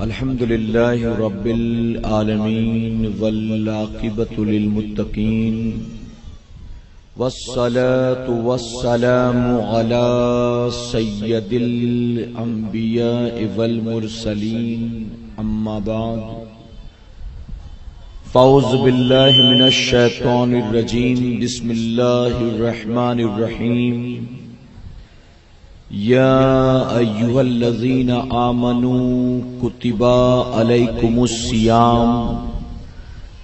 الحمد للہ رب العالمین والعاقبۃ للمتقین والصلاة والسلام علی سید الانبیاء والمرسلین اما بعد فاعوذ باللہ من الشیطان الرجیم بسم اللہ الرحمن الرحیم یا ایھا الذین آمنوا کتب علیکم الصیام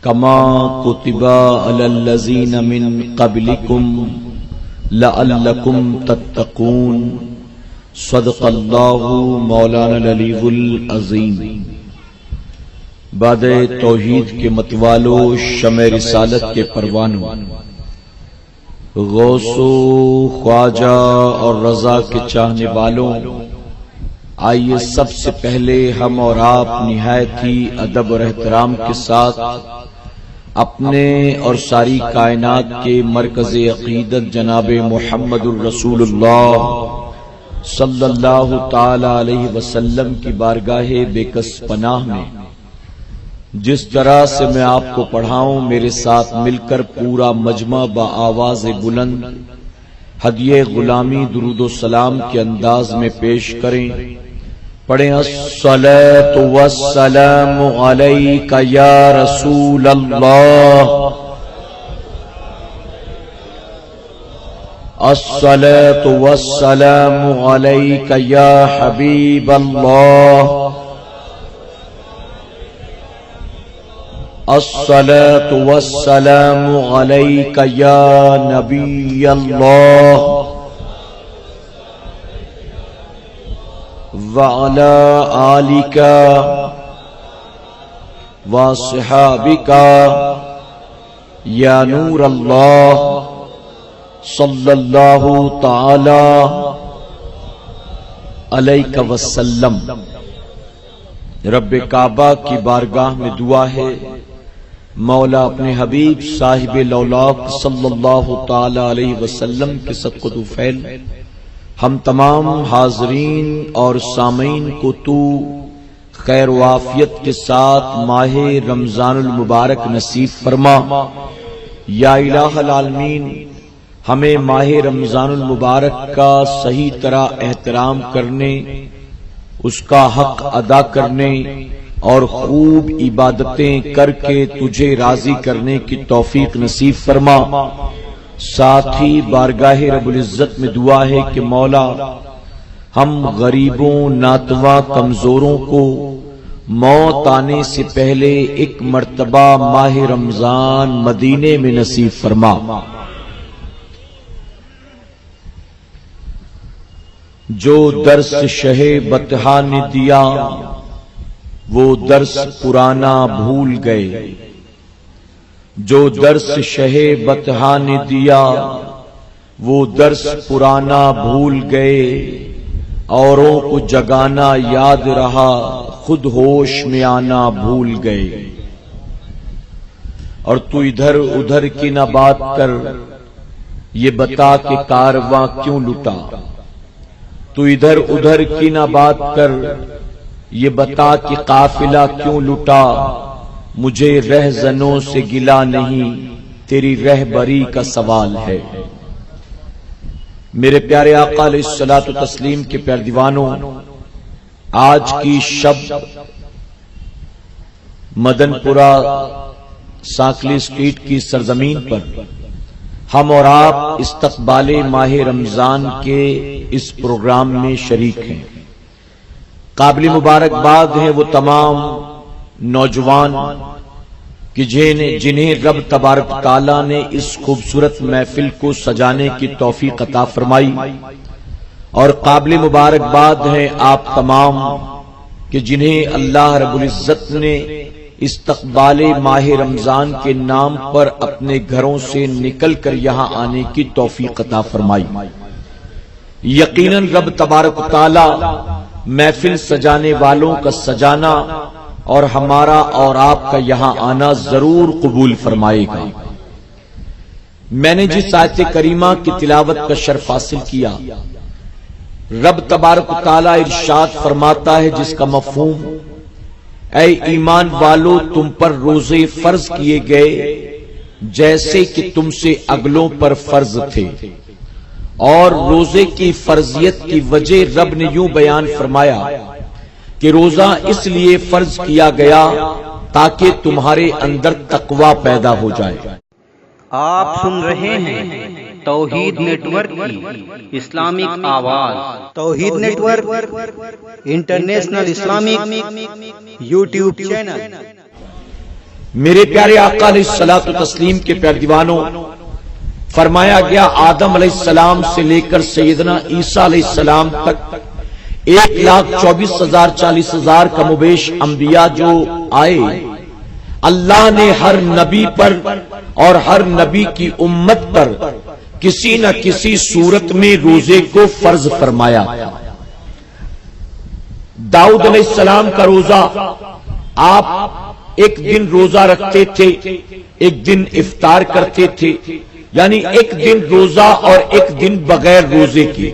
کما کتب علی الذین من قبلکم لعلکم تتقون صدق اللہ مولانا العلی العظیم۔ بعد توحید کے متوالو، شمع رسالت کے پروانوں، غوث و خواجہ اور رضا کے چاہنے والوں، آئیے سب سے پہلے ہم اور آپ نہایت ہی ادب اور احترام کے ساتھ اپنے اور ساری کائنات کے مرکز عقیدت جناب محمد الرسول اللہ صلی اللہ تعالی علیہ وسلم کی بارگاہ بے کس پناہ میں جس طرح سے میں آپ کو پڑھاؤں، میرے ساتھ مل کر پورا مجمع بآواز بلند ہدیہ غلامی درود و سلام کے انداز میں پیش کریں۔ پڑھیں الصلاۃ والسلام علیک یا رسول اللہ، الصلاۃ والسلام علیک یا حبیب اللہ، الصلاۃ والسلام علیک یا نبی اللہ وعلی آلک وصحابک یا نور اللہ صلی اللہ تعالی علیک وسلم۔ رب کعبہ کی بارگاہ میں دعا ہے، مولا اپنے حبیب صاحب لولاک صلی اللہ تعالی علیہ وسلم کے صدقہ طفیل ہم تمام حاضرین اور سامعین کو تو خیر و عافیت کے ساتھ ماہ رمضان المبارک نصیب فرما۔ یا الہ العالمین، ہمیں ماہ رمضان المبارک کا صحیح طرح احترام کرنے، اس کا حق ادا کرنے اور خوب عبادتیں کر کے تجھے راضی کرنے کی توفیق نصیب فرما۔ ساتھ ہی بارگاہ رب العزت میں دعا ہے کہ مولا ہم غریبوں، ناتواں، کمزوروں کو موت آنے سے پہلے ایک مرتبہ ماہ رمضان مدینے میں نصیب فرما۔ جو درس شہ بطحا نے دیا وہ درس پرانا بھول گئے، جو درس شہ بطحا نے دیا وہ درس پرانا بھول گئے، اوروں کو جگانا یاد رہا خود ہوش میں آنا بھول گئے۔ اور تو ادھر ادھر کی نہ بات کر، یہ بتا کہ کارواں کیوں لٹا، تو ادھر ادھر کی نہ بات کر، یہ بتا کہ قافلہ کیوں لٹا، مجھے رہزنوں سے گلا نہیں، تیری رہبری کا سوال ہے۔ میرے پیارے آقا علیہ الصلوۃ والتسلیم کے پیارے دیوانوں، آج کی شب مدن پورہ ساکلی اسٹریٹ کی سرزمین پر ہم اور آپ استقبال ماہ رمضان کے اس پروگرام میں شریک ہیں۔ قابل مبارکباد ہیں وہ تمام نوجوان کہ جنہیں رب تبارک تعالیٰ نے اس خوبصورت محفل کو سجانے کی توفیق عطا فرمائی، اور قابل مبارکباد ہیں آپ تمام کہ جنہیں اللہ رب العزت نے استقبال ماہ رمضان کے نام پر اپنے گھروں سے نکل کر یہاں آنے کی توفیق عطا فرمائی۔ یقیناً رب تبارک تعالیٰ محفل سجانے والوں کا سجانا اور ہمارا اور آپ کا یہاں آنا ضرور قبول فرمائے گا۔ میں نے جس آیت کریمہ کی تلاوت کا شرف حاصل کیا، رب تبارک و تعالی ارشاد فرماتا ہے جس کا مفہوم اے ایمان والو تم پر روزے فرض کیے گئے جیسے کہ تم سے اگلوں پر فرض تھے، اور روزے کی فرضیت کی وجہ رب نے یوں بیان فرمایا کہ روزہ اس لیے فرض کیا گیا تاکہ تمہارے اندر تقوی پیدا ہو جائے۔ آپ سن رہے ہیں توحید نیٹ ورک کی اسلامک آواز۔ توحید network international Islamic YouTube channel. میرے پیارے آقا علیہ الصلوۃ والتسلیم کے پیارے دیوانوں، فرمایا گیا آدم علیہ السلام سے لے کر سیدنا عیسیٰ علیہ السلام تک 1,24,000 40,000 کم و بیش انبیاء جو آئے، اللہ نے ہر نبی پر اور ہر نبی کی امت پر کسی نہ کسی صورت میں روزے کو فرض فرمایا۔ داؤد علیہ السلام کا روزہ، آپ ایک دن روزہ رکھتے تھے، ایک دن افطار کرتے تھے، یعنی ایک دن روزہ اور ایک دن بغیر روزے کے۔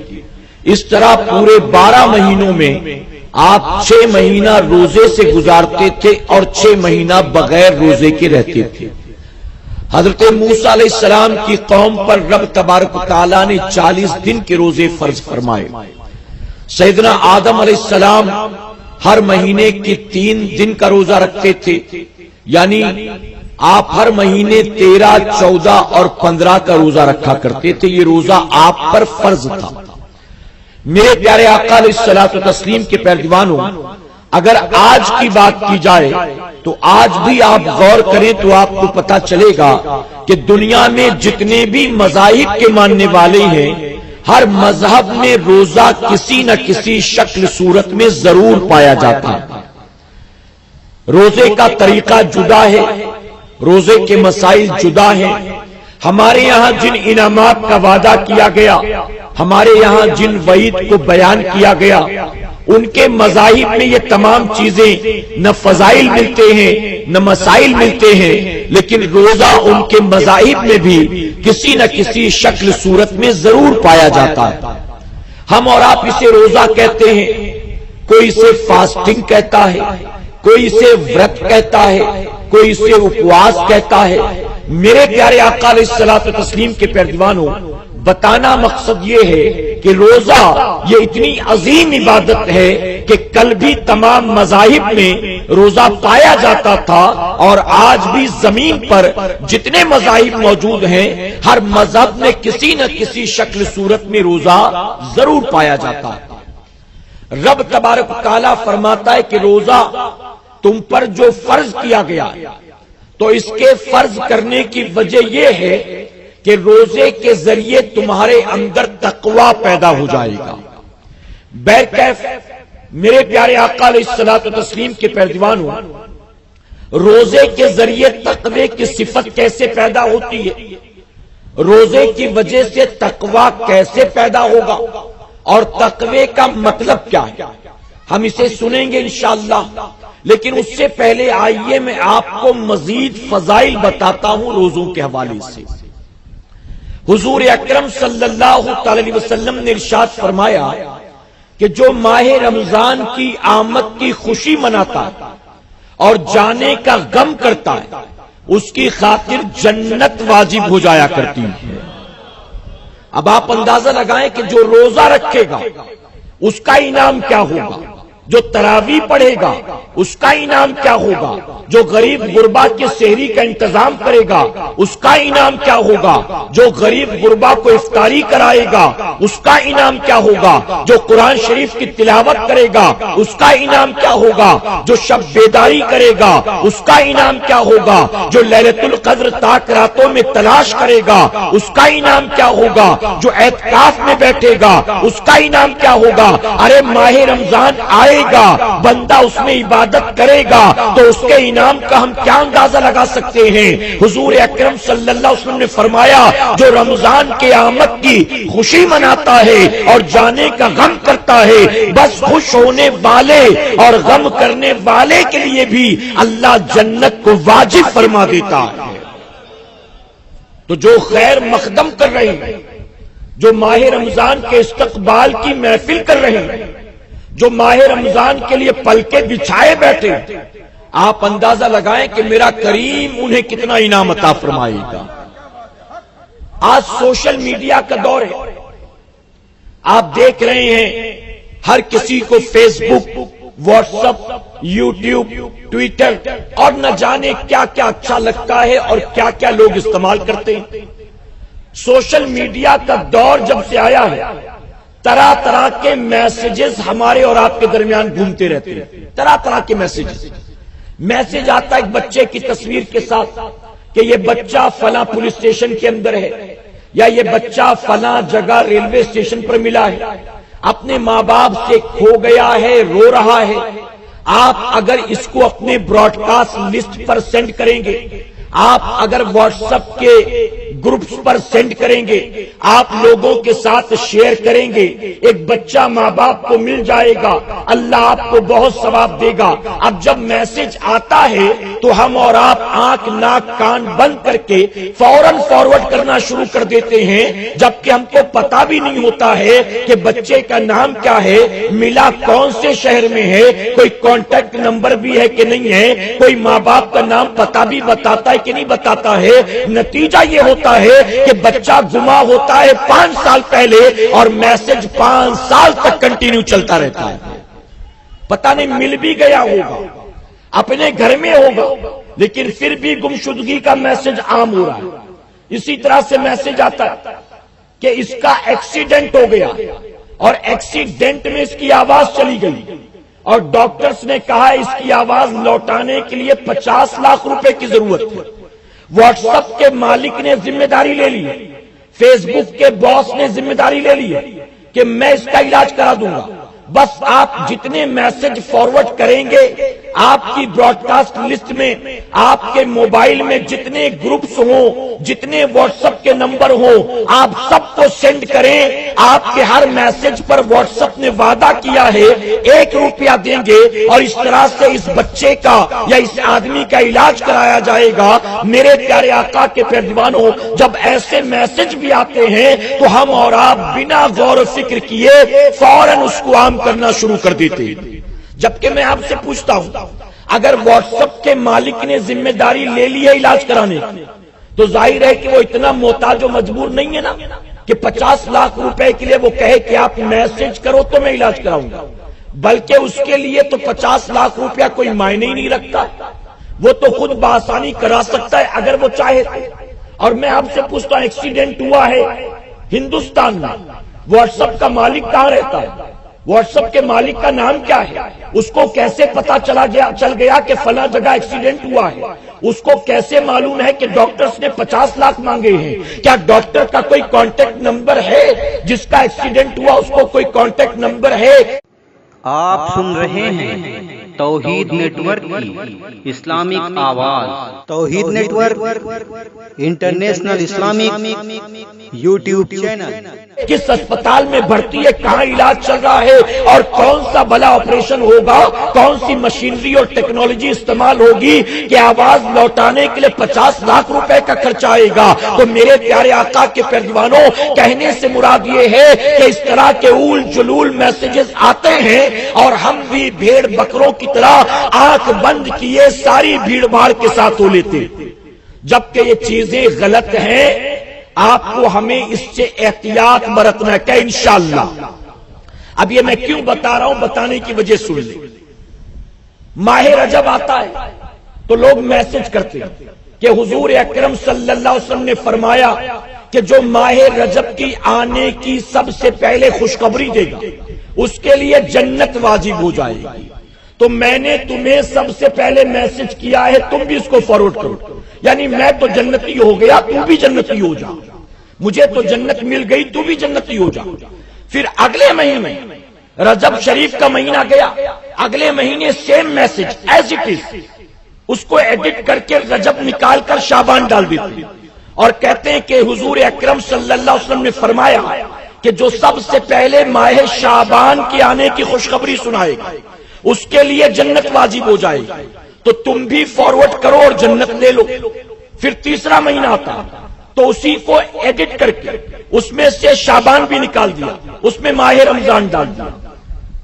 اس طرح پورے 12 مہینوں میں آپ 6 مہینہ روزے سے گزارتے تھے اور 6 مہینہ بغیر روزے کے رہتے تھے۔ حضرت موسیٰ علیہ السلام کی قوم پر رب تبارک و تعالیٰ نے 40 دن کے روزے فرض فرمائے۔ سیدنا آدم علیہ السلام ہر مہینے کی 3 دن کا روزہ رکھتے تھے، یعنی آپ ہر مہینے 13، 14 اور 15 کا روزہ رکھا کرتے تھے۔ یہ روزہ آپ پر فرض تھا۔ میرے پیارے آقا علیہ الصلوۃ والتسلیم کے پیارے دیوانوں، اگر آج کی بات کی جائے تو آج بھی آپ غور کریں تو آپ کو پتا چلے گا کہ دنیا میں جتنے بھی مذاہب کے ماننے والے ہیں، ہر مذہب میں روزہ کسی نہ کسی شکل صورت میں ضرور پایا جاتا ہے۔ روزے کا طریقہ جدا ہے، روزے کے مسائل جدا ہیں۔ ہمارے یہاں جن انعامات کا وعدہ کیا گیا، ہمارے یہاں جن وعید کو بیان کیا گیا، ان کے مذاہب میں یہ تمام چیزیں نہ فضائل ملتے ہیں نہ مسائل ملتے ہیں، لیکن روزہ ان کے مذاہب میں بھی کسی نہ کسی شکل صورت میں ضرور پایا جاتا ہے۔ ہم اور آپ اسے روزہ کہتے ہیں، کوئی اسے فاسٹنگ کہتا ہے، کوئی اسے ورت کہتا ہے، کوئی اسے اپواس کہتا ہے۔ میرے پیارے آقا علیہ الصلوۃ والتسلیم کے پیارے دیوانوں، بتانا مقصد یہ ہے کہ روزہ یہ اتنی عظیم عبادت ہے کہ کل بھی تمام مذاہب میں روزہ پایا جاتا تھا، اور آج بھی زمین پر جتنے مذاہب موجود ہیں ہر مذہب میں کسی نہ کسی شکل صورت میں روزہ ضرور پایا جاتا ہے۔ رب تبارک و تعالیٰ فرماتا ہے کہ روزہ تم پر جو فرض کیا گیا، تو اس کے فرض کرنے کی وجہ یہ ہے کہ روزے کے ذریعے تمہارے اندر تقوی پیدا ہو جائے گا۔ بہرکیف میرے پیارے آقا علیہ الصلوۃ والتسلیم کے پیارے دیوانوں، روزے کے ذریعے تقوی کی صفت کیسے پیدا ہوتی ہے، روزے کی وجہ سے تقوی کیسے پیدا ہوگا، اور تقوی کا مطلب کیا ہے، ہم اسے سنیں گے انشاءاللہ۔ لیکن اس سے پہلے آئیے میں آپ کو مزید فضائل بتاتا ہوں روزوں کے حوالے سے۔ حضور اکرم صلی اللہ علیہ وسلم نے ارشاد فرمایا کہ جو ماہ رمضان کی آمد کی خوشی مناتا ہے اور جانے کا غم کرتا ہے، اس کی خاطر جنت واجب ہو جایا کرتی ہے۔ اب آپ اندازہ لگائیں کہ جو روزہ رکھے گا اس کا انعام کیا ہوگا، جو تراویح پڑھے گا اس کا انعام کیا ہوگا، جو غریب غربا کے سحری کا انتظام کرے گا اس کا انعام کیا ہوگا، جو غریب غربا کو افطاری کرائے گا اس کا انعام کیا ہوگا، جو قرآن شریف کی تلاوت کرے گا اس کا انعام کیا ہوگا، جو شب بیداری کرے گا اس کا انعام کیا ہوگا، جو لیلۃ القدر تاک راتوں میں تلاش کرے گا اس کا انعام کیا ہوگا، جو اعتکاف میں بیٹھے گا اس کا انعام کیا ہوگا۔ ارے ماہ رمضان آئے گا، بندہ اس میں عبادت کرے گا تو اس کے انعام کا ہم کیا اندازہ لگا سکتے ہیں۔ حضور اکرم صلی اللہ علیہ وسلم نے فرمایا جو رمضان کے آمد کی خوشی مناتا ہے اور جانے کا غم کرتا ہے، بس خوش ہونے والے اور غم کرنے والے کے لیے بھی اللہ جنت کو واجب فرما دیتا ہے۔ تو جو خیر مقدم کر رہے ہیں، جو ماہ رمضان کے استقبال کی محفل کر رہے ہیں، جو ماہ رمضان کے لیے پلکیں بچھائے بیٹھے، آپ اندازہ لگائیں کہ میرا کریم انہیں کتنا انعام عطا فرمائے گا۔ آج سوشل میڈیا کا دور ہے، آپ دیکھ رہے ہیں ہر کسی کو فیس بک، واٹس ایپ، یوٹیوب، ٹویٹر اور نہ جانے کیا کیا اچھا لگتا ہے اور کیا کیا لوگ استعمال کرتے ہیں۔ سوشل میڈیا کا دور جب سے آیا ہے، طرح طرح کے میسیجز ہمارے اور آپ کے درمیان گھومتے رہتے ہیں، طرح طرح کے میسیج آتا ہے ایک بچے کی تصویر کے ساتھ کہ یہ بچہ فلاں پولیس اسٹیشن کے اندر ہے، یا یہ بچہ فلاں جگہ ریلوے اسٹیشن پر ملا ہے، اپنے ماں باپ سے کھو گیا ہے، رو رہا ہے۔ آپ اگر اس کو اپنے براڈ کاسٹ لسٹ پر سینڈ کریں گے، آپ اگر واٹس ایپ کے گروپس پر سینڈ کریں گے، آپ لوگوں کے ساتھ شیئر کریں گے، ایک بچہ ماں باپ کو مل جائے گا، اللہ آپ کو بہت ثواب دے گا۔ اب جب میسج آتا ہے تو ہم اور آپ آنکھ ناک کان بند کر کے فوراً فارورڈ کرنا شروع کر دیتے ہیں، جبکہ ہم کو پتا بھی نہیں ہوتا ہے کہ بچے کا نام کیا ہے، ملا کون سے شہر میں ہے، کوئی کانٹیکٹ نمبر بھی ہے کہ نہیں ہے، کوئی ماں باپ کا نام پتا بھی بتاتا ہے کہ نہیں بتاتا ہے۔ نتیجہ یہ ہوتا ہے کہ بچہ گما ہوتا ہے 5 سال پہلے اور میسج 5 سال تک کنٹینیو چلتا رہتا ہے۔ پتہ نہیں مل بھی گیا ہوگا، اپنے گھر میں ہوگا، لیکن پھر بھی گمشدگی کا میسج عام ہو رہا ہے۔ اسی طرح سے میسج آتا ہے کہ اس کا ایکسیڈنٹ ہو گیا اور ایکسیڈنٹ میں اس کی آواز چلی گئی اور ڈاکٹرز نے کہا اس کی آواز لوٹانے کے لیے 50 لاکھ روپے کی ضرورت ہے۔ واٹس ایپ کے مالک نے ذمہ داری لے لی، فیس بک کے باس نے ذمہ داری لے لی کہ میں اس کا علاج کرا دوں گا۔ بس آپ جتنے میسج فارورڈ کریں گے، آپ کی براڈ کاسٹ لسٹ میں آپ کے موبائل میں جتنے گروپس ہوں، جتنے واٹس ایپ کے نمبر ہوں، آپ سب کو سینڈ کریں۔ آپ کے ہر میسج پر واٹس ایپ نے وعدہ کیا ہے 1 روپیہ دیں گے اور اس طرح سے اس بچے کا یا اس آدمی کا علاج کرایا جائے گا۔ میرے پیارے آقا کے پیروانوں، جب ایسے میسج بھی آتے ہیں تو ہم اور آپ بنا غور و فکر کیے فوراً اس کو عام کرنا شروع کر دیتے ہیں۔ جبکہ میں آپ سے پوچھتا ہوں، اگر واٹس ایپ کے مالک نے ذمہ داری لے لی ہے علاج کرانے کی، تو ظاہر ہے کہ وہ اتنا محتاج و مجبور نہیں ہے نا کہ 50 لاکھ روپے کے لیے وہ کہے کہ آپ میسج کرو تو میں علاج کراؤں گا، بلکہ اس کے لیے تو 50 لاکھ روپیہ کوئی معنی ہی نہیں رکھتا، وہ تو خود بآسانی کرا سکتا ہے اگر وہ چاہے۔ اور میں آپ سے پوچھتا ہوں، ایکسیڈنٹ ہوا ہے ہندوستان میں، واٹس ایپ کا مالک کہاں رہتا ہے؟ واٹس ایپ کے مالک کا نام کیا ہے؟ اس کو کیسے پتا چل گیا کہ فلاں جگہ ایکسیڈنٹ ہوا ہے؟ اس کو کیسے معلوم ہے کہ ڈاکٹرز نے 50 لاکھ مانگے ہیں؟ کیا ڈاکٹر کا کوئی کانٹیکٹ نمبر ہے؟ جس کا ایکسیڈنٹ ہوا اس کو کوئی کانٹیکٹ نمبر ہے؟ آپ سن رہے ہیں توحید نیٹ ورک کی اسلامک آواز۔ توحید network international Islamic YouTube channel. کس اسپتال میں بھرتی ہے، کہاں علاج چل رہا ہے اور کون سا بلا آپریشن ہوگا، کون سی مشینری اور ٹیکنالوجی استعمال ہوگی کہ آواز لوٹانے کے لیے 50 لاکھ روپے کا خرچہ آئے گا۔ تو میرے پیارے آقا کے پیروانوں، کہنے سے مراد یہ ہے کہ اس طرح کے اول جلول میسیجز آتے ہیں اور ہم بھی بھیڑ بکروں کی طرح آنکھ بند کیے ساری بھیڑ بھاڑ کے ساتھ ہو لیتے، جبکہ یہ چیزیں غلط ہیں۔ آپ کو ہمیں اس سے احتیاط برتنا ہے کہ انشاءاللہ۔ اب یہ میں کیوں بتا رہا ہوں، بتانے کی وجہ سن لیں۔ ماہ رجب آتا ہے تو لوگ میسج کرتے ہیں کہ حضور اکرم صلی اللہ علیہ وسلم نے فرمایا کہ جو ماہ رجب کی آنے کی سب سے پہلے خوشخبری دے گا اس کے لیے جنت واجب ہو جائے گی۔ تو میں نے تمہیں سب سے پہلے میسج کیا ہے، تم بھی اس کو فارورڈ کرو، یعنی میں تو جنتی ہو گیا، تو بھی جنتی ہو جا، مجھے تو جنت مل گئی، تو بھی جنتی ہو جا۔ پھر اگلے مہینے رجب شریف کا مہینہ گیا، اگلے مہینے same message as it is, اس کو ایڈٹ کر کے رجب نکال کر شعبان ڈال دیتے اور کہتے ہیں کہ حضور اکرم صلی اللہ علیہ وسلم نے فرمایا کہ جو سب سے پہلے ماہ شعبان کے آنے کی خوشخبری سنائے گا اس کے لیے جنت واجب ہو جائے گی۔ تو تم بھی فارورڈ کرو اور جنت لے لو۔ پھر تیسرا مہینہ آتا تو اسی کو ایڈٹ کر کے اس میں سے شعبان بھی نکال دیا، اس میں ماہ رمضان ڈال دیا۔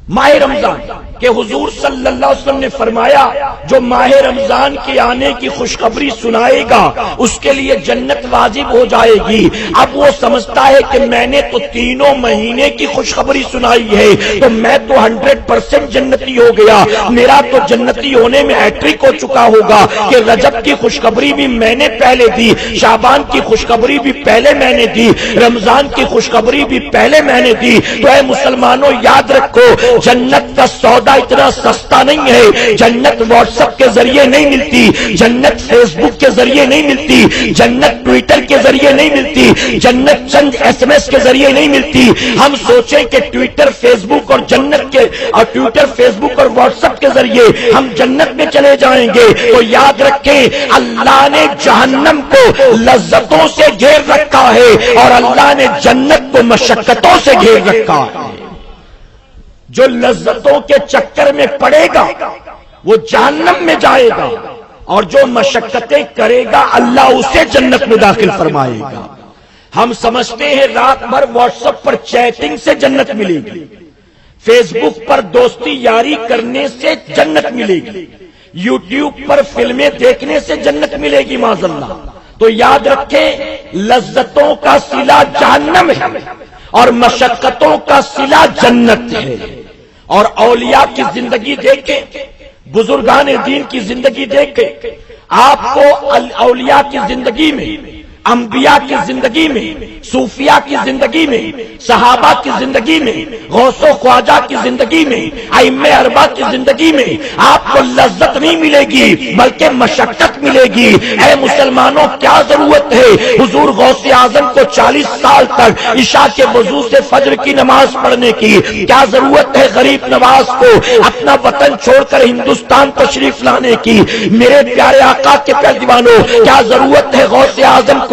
ماہ رمضان کہ حضور صلی اللہ علیہ وسلم نے فرمایا جو ماہ رمضان کے آنے کی خوشخبری سنائے گا اس کے لیے جنت واجب ہو جائے گی۔ اب وہ سمجھتا ہے کہ میں نے تو تینوں مہینے کی خوشخبری سنائی ہے تو میں تو 100% جنتی ہو گیا، میرا تو جنتی ہونے میں ہیٹرک ہو چکا ہوگا کہ رجب کی خوشخبری بھی میں نے پہلے دی، شعبان کی خوشخبری بھی پہلے میں نے دی، رمضان کی خوشخبری بھی پہلے میں نے دی۔ تو اے مسلمانوں یاد رکھو جنت کا سودا اتنا سستا نہیں ہے، جنت واٹس ایپ کے ذریعے نہیں ملتی، جنت فیس بک کے ذریعے نہیں ملتی، جنت ٹویٹر کے ذریعے نہیں ملتی، جنت چند ایس ایم ایس کے ذریعے نہیں ملتی۔ ہم سوچیں کہ ٹویٹر فیس بک اور جنت کے اور ٹویٹر فیس بک اور واٹس ایپ کے ذریعے ہم جنت میں چلے جائیں گے، تو یاد رکھیں اللہ نے جہنم کو لذتوں سے گھیر رکھا ہے اور اللہ نے جنت کو مشقتوں سے گھیر رکھا ہے۔ جو لذتوں کے چکر میں پڑے گا وہ جہنم میں جائے گا اور جو مشقتیں کرے گا اللہ اسے جنت میں داخل فرمائے گا۔ ہم سمجھتے ہیں رات بھر واٹس ایپ پر چیٹنگ سے جنت ملے گی، فیس بک پر دوستی یاری کرنے سے جنت ملے گی، یوٹیوب پر فلمیں دیکھنے سے جنت ملے گی معاذ اللہ۔ تو یاد رکھیں لذتوں کا صلہ جہنم ہے اور مشقتوں کا صلہ جنت ہے۔ اور اولیاء کی زندگی دیکھیں، بزرگان دین کی زندگی دیکھیں، آپ کو اولیاء کی زندگی میں، انبیاء کی زندگی میں، صوفیاء کی زندگی میں، صحابہ کی زندگی میں، غوث و خواجہ کی زندگی میں، ائمہ اربعہ کی زندگی میں آپ کو لذت نہیں ملے گی بلکہ مشقت ملے گی۔ اے مسلمانوں کیا ضرورت ہے حضور غوث اعظم کو 40 سال تک عشاء کے وضو سے فجر کی نماز پڑھنے کی؟ کیا ضرورت ہے غریب نواز کو اپنا وطن چھوڑ کر ہندوستان تشریف لانے کی؟ میرے پیارے آقا کے پیارے دیوانوں کیا ضرورت ہے غوث اعظم کو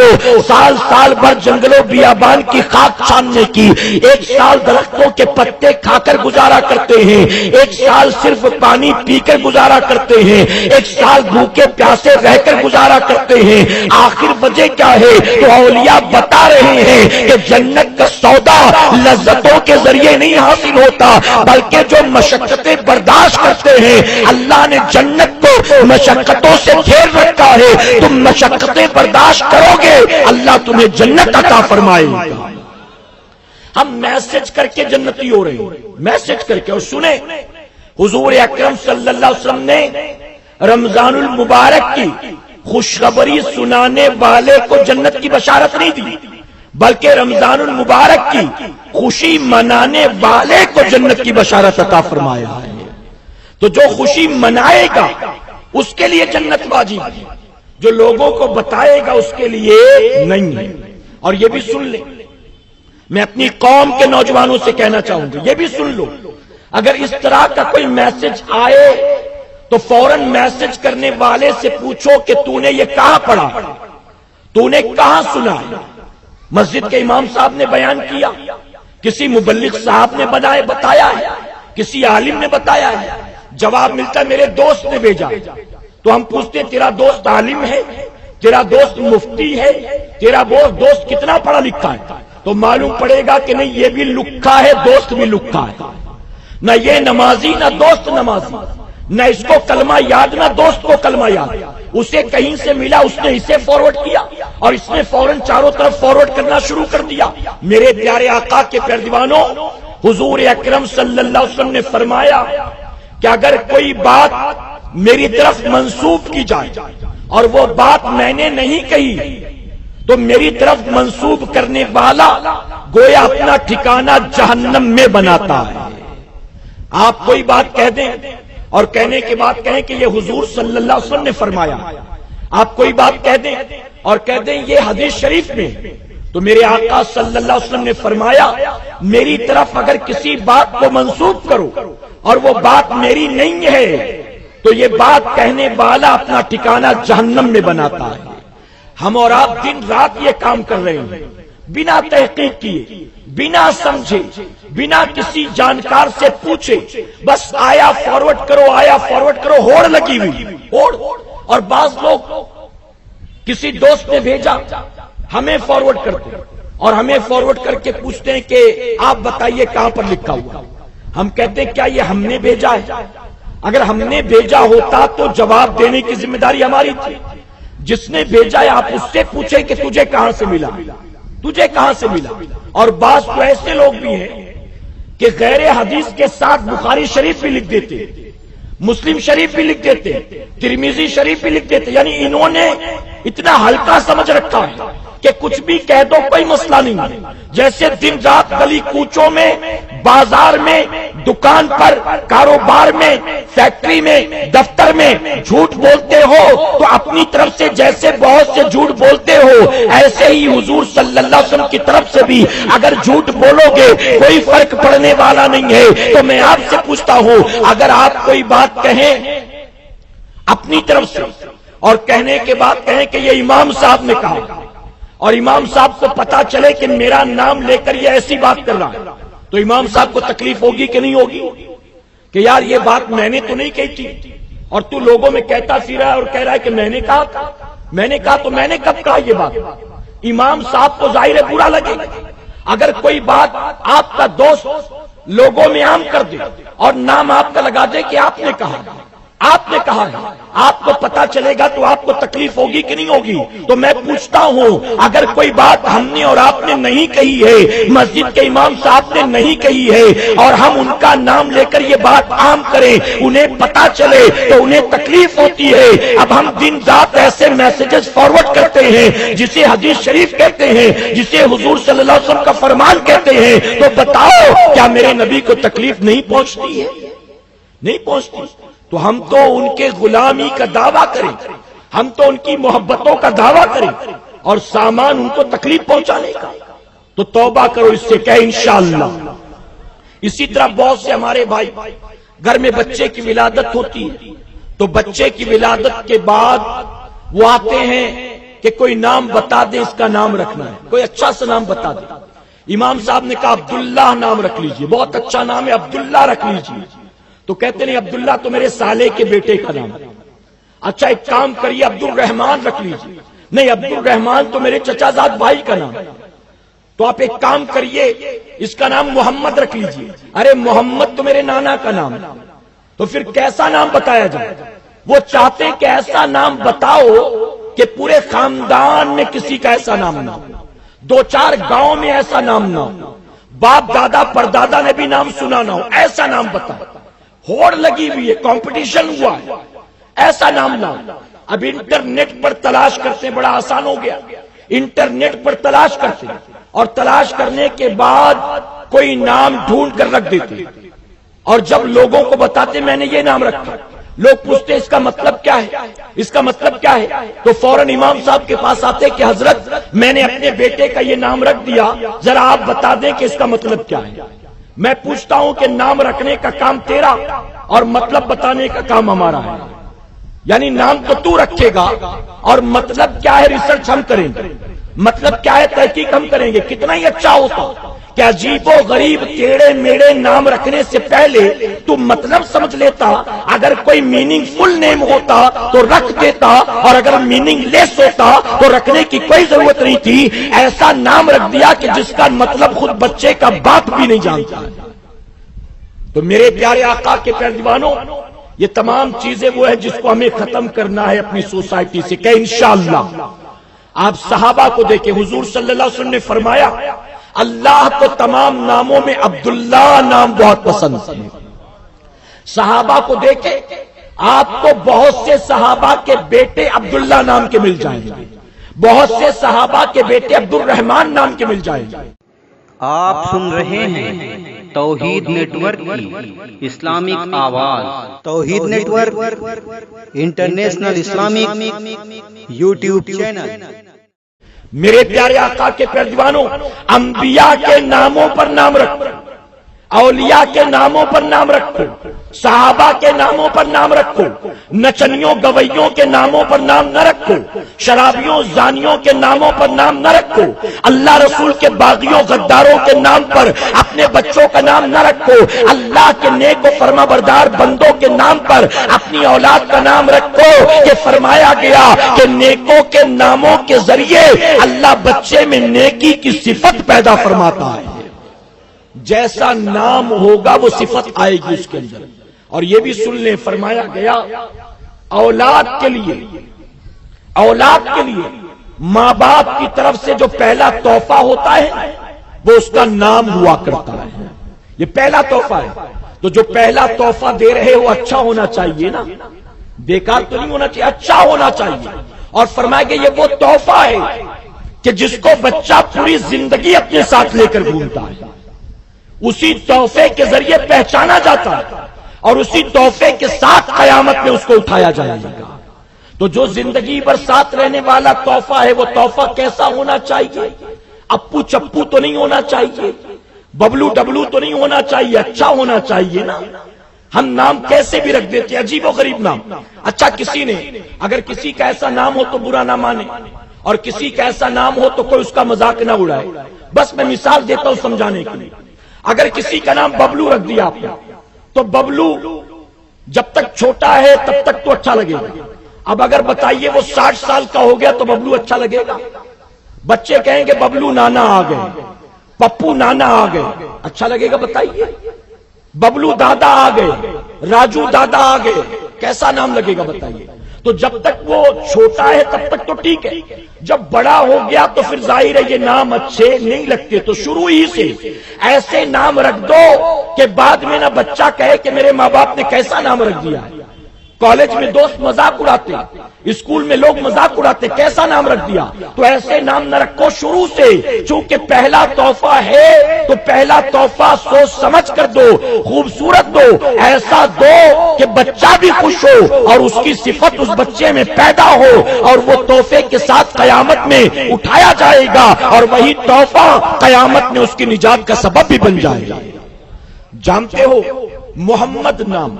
سال سال بھر جنگلوں بیابان کی خاک چھاننے کی؟ ایک سال درختوں کے پتے کھا کر گزارا کرتے ہیں، ایک سال صرف پانی پی کر گزارا کرتے ہیں، ایک سال بھوکے پیاسے رہ کر گزارا کرتے ہیں۔ آخر وجہ کیا ہے؟ تو اولیاء بتا رہے ہیں کہ جنت کا سودا لذتوں کے ذریعے نہیں حاصل ہوتا بلکہ جو مشقتیں برداشت کرتے ہیں اللہ نے جنت کو مشقتوں سے گھیر رکھا ہے۔ تم مشقتیں برداشت کرو گے اللہ تمہیں جنت عطا فرمائے گا۔ ہم میسج کر کے جنتی ہو رہے ہیں، میسج کر کے۔ اور سنیں حضور اکرم صلی اللہ علیہ وسلم نے رمضان المبارک کی خوشخبری سنانے والے کو جنت کی بشارت نہیں دی بلکہ رمضان المبارک کی خوشی منانے والے کو جنت کی بشارت عطا فرمایا ہے۔ تو جو خوشی منائے گا اس کے لیے جنت واجب ہے، جو لوگوں کو بتائے گا اس کے لیے نہیں ہے۔ اور یہ بھی سن لیں، میں اپنی قوم کے نوجوانوں سے کہنا چاہوں گا، یہ بھی سن لو، اگر اس طرح کا کوئی میسج آئے تو فوراً میسج کرنے والے سے پوچھو کہ تو نے یہ کہاں پڑھا، تو نے کہاں سنا؟ مسجد کے امام صاحب نے بیان کیا، کسی مبلغ صاحب نے بتایا ہے، کسی عالم نے بتایا ہے؟ جواب ملتا میرے دوست نے بھیجا۔ تو ہم پوچھتے تیرا دوست عالم ہے، تیرا دوست مفتی ہے، تیرا دوست کتنا پڑھا لکھا ہے؟ تو معلوم پڑے گا کہ نہیں یہ بھی لکھا ہے، دوست بھی لکھا ہے، نہ یہ نمازی نہ دوست نمازی، نہ اس کو کلمہ یاد نہ دوست کو کلمہ یاد۔ اسے کہیں سے ملا، اس نے اسے فارورڈ کیا اور اس نے فوراً چاروں طرف فارورڈ کرنا شروع کر دیا۔ میرے پیارے آقا کے پیارے دیوانوں حضور اکرم صلی اللہ علیہ وسلم نے فرمایا کہ اگر کوئی بات میری طرف منسوب کی جائے اور وہ بات میں نے نہیں کہی تو میری طرف منسوب کرنے والا گویا اپنا ٹھکانہ جہنم میں بناتا ہے۔ آپ کوئی بات کہہ دیں اور کہنے کے بعد کہیں کہ یہ حضور صلی اللہ علیہ وسلم نے فرمایا، آپ کوئی بات کہہ دیں اور کہہ دیں یہ حدیث شریف میں، تو میرے آقا صلی اللہ علیہ وسلم نے فرمایا میری طرف اگر کسی بات کو منسوب کرو اور وہ بات میری نہیں ہے تو یہ بات کہنے والا اپنا ٹھکانہ جہنم میں بناتا ہے۔ ہم اور آپ دن رات یہ کام کر رہے ہیں بنا تحقیق کیے، بنا سمجھے، بنا کسی جانکار سے پوچھے، بس آیا فارورڈ کرو، آیا فارورڈ کرو، ہوڑ لگی ہوئی ہوڑ۔ اور بعض لوگ کسی دوست نے بھیجا ہمیں فارورڈ کرتے اور ہمیں فارورڈ کر کے پوچھتے ہیں کہ آپ بتائیے کہاں پر لکھا ہوا۔ ہم کہتے ہیں کیا یہ ہم نے بھیجا ہے؟ اگر ہم نے بھیجا ہوتا تو جواب دینے کی ذمہ داری ہماری تھی. جس نے بھیجا ہے آپ اس سے پوچھیں کہ تجھے کہاں سے ملا، تجھے کہاں سے ملا. اور بعض تو ایسے لوگ بھی ہیں کہ غیر حدیث کے ساتھ بخاری شریف بھی لکھ دیتے، مسلم شریف بھی لکھ دیتے، ترمذی شریف بھی لکھ دیتے. یعنی انہوں نے اتنا ہلکا سمجھ رکھا ہے کہ کچھ بھی کہہ دو کوئی مسئلہ نہیں ہے. جیسے دن رات گلی کوچوں میں، بازار میں، دکان پر، کاروبار میں، فیکٹری میں، دفتر میں جھوٹ بولتے ہو تو اپنی طرف سے جیسے بہت سے جھوٹ بولتے ہو، ایسے ہی حضور صلی اللہ علیہ وسلم کی طرف سے بھی اگر جھوٹ بولو گے کوئی فرق پڑنے والا نہیں ہے. تو میں آپ سے پوچھتا ہوں، اگر آپ کوئی بات کہیں اپنی طرف سے اور کہنے کے بعد کہیں کہ یہ امام صاحب نے کہا، اور امام صاحب کو پتا چلے کہ میرا نام لے کر یہ ایسی بات کر رہا ہے، تو امام صاحب کو تکلیف ہوگی کہ نہیں ہوگی کہ یار یہ بات میں نے تو نہیں کہی تھی، اور تو لوگوں میں کہتا پھر رہا ہے اور کہہ رہا ہے کہ میں نے کہا تھا. میں نے کہا تو میں نے کب کہا یہ بات؟ امام صاحب کو ظاہر ہے برا لگے. اگر کوئی بات آپ کا دوست لوگوں میں عام کر دے اور نام آپ کا لگا دے کہ آپ نے کہا، آپ نے کہا ہے، آپ کو پتا چلے گا تو آپ کو تکلیف ہوگی کہ نہیں ہوگی؟ تو میں پوچھتا ہوں، اگر کوئی بات ہم نے اور آپ نے نہیں کہی ہے، مسجد کے امام صاحب نے نہیں کہی ہے، اور ہم ان کا نام لے کر یہ بات عام کریں، انہیں پتا چلے تو انہیں تکلیف ہوتی ہے. اب ہم دن رات ایسے میسیجز فارورڈ کرتے ہیں جسے حدیث شریف کہتے ہیں، جسے حضور صلی اللہ علیہ وسلم کا فرمان کہتے ہیں. تو بتاؤ کیا میرے نبی کو تکلیف نہیں پہنچتی ہے؟ نہیں پہنچتی. تو ہم تو ان کے غلامی کا دعویٰ کریں، ہم تو ان کی محبتوں کا دعویٰ کریں، اور سامان ان کو تکلیف پہنچانے کا. تو توبہ کرو اس سے کہ انشاءاللہ. اسی طرح بہت سے ہمارے بھائی گھر میں بچے کی ولادت ہوتی ہے تو بچے کی ولادت کے بعد وہ آتے ہیں کہ کوئی نام بتا دے، اس کا نام رکھنا ہے، کوئی اچھا سا نام بتا دے. امام صاحب نے کہا عبداللہ نام رکھ لیجئے، بہت اچھا نام ہے، عبداللہ رکھ لیجئے. تو کہتے نہیں عبداللہ تو میرے سالے کے بیٹے کا نام ہے. اچھا ایک کام کریے عبد الرحمان رکھ لیجیے. نہیں عبد الرحمان تو میرے چچا زاد بھائی کا نام ہے. تو آپ ایک کام کریے اس کا نام محمد رکھ لیجیے. ارے محمد تو میرے نانا کا نام ہے. تو پھر کیسا نام بتایا جائے؟ وہ چاہتے ہیں کہ ایسا نام بتاؤ کہ پورے خاندان میں کسی کا ایسا نام نہ ہو، دو چار گاؤں میں ایسا نام نہ ہو، باپ دادا پردادا نے بھی نام سنا نہ ہو، ایسا نام بتاؤ. ہوڑ لگی ہوئی ہے، کمپٹیشن ہوا ہے، ایسا نام لاؤ. اب انٹرنیٹ پر تلاش کرتے ہیں، بڑا آسان ہو گیا. انٹرنیٹ پر تلاش کرتے ہیں اور تلاش کرنے کے بعد کوئی نام ڈھونڈ کر رکھ دیتے، اور جب لوگوں کو بتاتے میں نے یہ نام رکھا، لوگ پوچھتے اس کا مطلب کیا ہے، اس کا مطلب کیا ہے؟ تو فوراً امام صاحب کے پاس آتے کہ حضرت میں نے اپنے بیٹے کا یہ نام رکھ دیا، ذرا آپ بتا دیں کہ اس کا مطلب کیا ہے. میں پوچھتا ہوں کہ نام رکھنے کا کام تیرا اور مطلب بتانے کا کام ہمارا ہے. یعنی نام تو رکھے گا اور مطلب کیا ہے ریسرچ ہم کریں گے، مطلب کیا ہے تحقیق ہم کریں گے. کتنا ہی اچھا ہوتا کہ عجیب و غریب ٹیڑے میڑے نام رکھنے سے پہلے تو مطلب سمجھ لیتا. اگر کوئی میننگ فل نیم ہوتا تو رکھ دیتا، اور اگر میننگ لیس ہوتا تو رکھنے کی کوئی ضرورت نہیں تھی. ایسا نام رکھ دیا کہ جس کا مطلب خود بچے کا باپ بھی نہیں جانتا. تو میرے پیارے آقا کے پیارے دیوانوں، یہ تمام چیزیں وہ ہیں جس کو ہمیں ختم کرنا ہے اپنی سوسائٹی سے کہ انشاءاللہ. آپ صحابہ کو دیکھیں، حضور صلی اللہ علیہ وسلم نے فرمایا اللہ کو تمام ناموں میں عبداللہ نام بہت پسند ہے. صحابہ کو دیکھیں، آپ کو بہت سے صحابہ کے بیٹے عبداللہ نام کے مل جائیں گے، بہت سے صحابہ کے بیٹے عبد الرحمان نام کے مل جائیں گے. آپ سن رہے ہیں توحید نیٹ ورک کی اسلامک آواز. توحید network international Islamic YouTube channel. میرے پیارے آقا کے پیارے دیوانوں، انبیاء کے ناموں پر نام رکھو، اولیاء کے ناموں پر نام رکھو، صحابہ کے ناموں پر نام رکھو، نچنیوں گویوں کے ناموں پر نام نہ رکھو، شرابیوں زانیوں کے ناموں پر نام نہ رکھو، اللہ رسول کے باغیوں غداروں کے نام پر اپنے بچوں کا نام نہ رکھو، اللہ کے نیک و فرما بردار بندوں کے نام پر اپنی اولاد کا نام رکھو. یہ فرمایا گیا کہ نیکوں کے ناموں کے ذریعے اللہ بچے میں نیکی کی صفت پیدا فرماتا ہے. جیسا نام ہوگا وہ صفت آئے گی اس کے اندر. اور یہ بھی سن لیں، فرمایا گیا اولاد کے لیے ماں باپ کی طرف سے جو پہلا تحفہ ہوتا ہے وہ اس کا نام ہوا کرتا ہے. یہ پہلا تحفہ ہے. تو جو پہلا تحفہ دے رہے ہو اچھا ہونا چاہیے نا، بیکار تو نہیں ہونا چاہیے، اچھا ہونا چاہیے. اور فرمایا کہ یہ وہ تحفہ ہے کہ جس کو بچہ پوری زندگی اپنے ساتھ لے کر گھومتا ہے. اسی تحفے کے ذریعے پہچانا جاتا ہے اور اسی تحفے کے ساتھ قیامت میں اس کو اٹھایا جائے گا. تو جو زندگی بھر ساتھ رہنے والا تحفہ ہے وہ تحفہ کیسا ہونا چاہیے؟ اپو چپو تو نہیں ہونا چاہیے، ببلو ڈبلو تو نہیں ہونا چاہیے، اچھا ہونا چاہیے نا. ہم نام کیسے بھی رکھ دیتے ہیں، عجیب و غریب نام. اچھا کسی نے اگر کسی کا ایسا نام ہو تو برا نہ مانے، اور کسی کا ایسا نام ہو تو کوئی اس کا مذاق نہ اڑائے. بس میں مثال دیتا ہوں سمجھانے کے لیے. اگر کسی کا نام ببلو رکھ دیا آپ نے تو ببلو جب تک چھوٹا ہے تب تک تو اچھا لگے گا. اب اگر بتائیے وہ 60 سال کا ہو گیا تو ببلو اچھا لگے گا؟ بچے کہیں گے ببلو نانا آ گئے، پپو نانا آ گئے، اچھا لگے گا بتائیے؟ ببلو دادا آ گئے، راجو دادا آ گئے، کیسا نام لگے گا بتائیے؟ تو جب تک وہ چھوٹا ہے تب تک تو ٹھیک ہے، جب بڑا ہو گیا تو پھر ظاہر ہے یہ نام اچھے نہیں لگتے. تو شروع ہی سے ایسے نام رکھ دو کہ بعد میں نہ بچہ کہے کہ میرے ماں باپ نے کیسا نام رکھ دیا ہے. کالج میں دوست مذاق اڑاتے، اسکول میں لوگ مذاق اڑاتے، کیسا نام رکھ دیا. تو ایسے نام نہ رکھو شروع سے، چونکہ پہلا تحفہ ہے تو پہلا تحفہ سوچ سمجھ کر دو، خوبصورت دو، ایسا دو کہ بچہ بھی خوش ہو اور اس کی صفت اس بچے میں پیدا ہو اور وہ تحفے کے ساتھ قیامت میں اٹھایا جائے گا اور وہی تحفہ قیامت میں اس کی نجات کا سبب بھی بن جائے گا. جانتے ہو محمد نام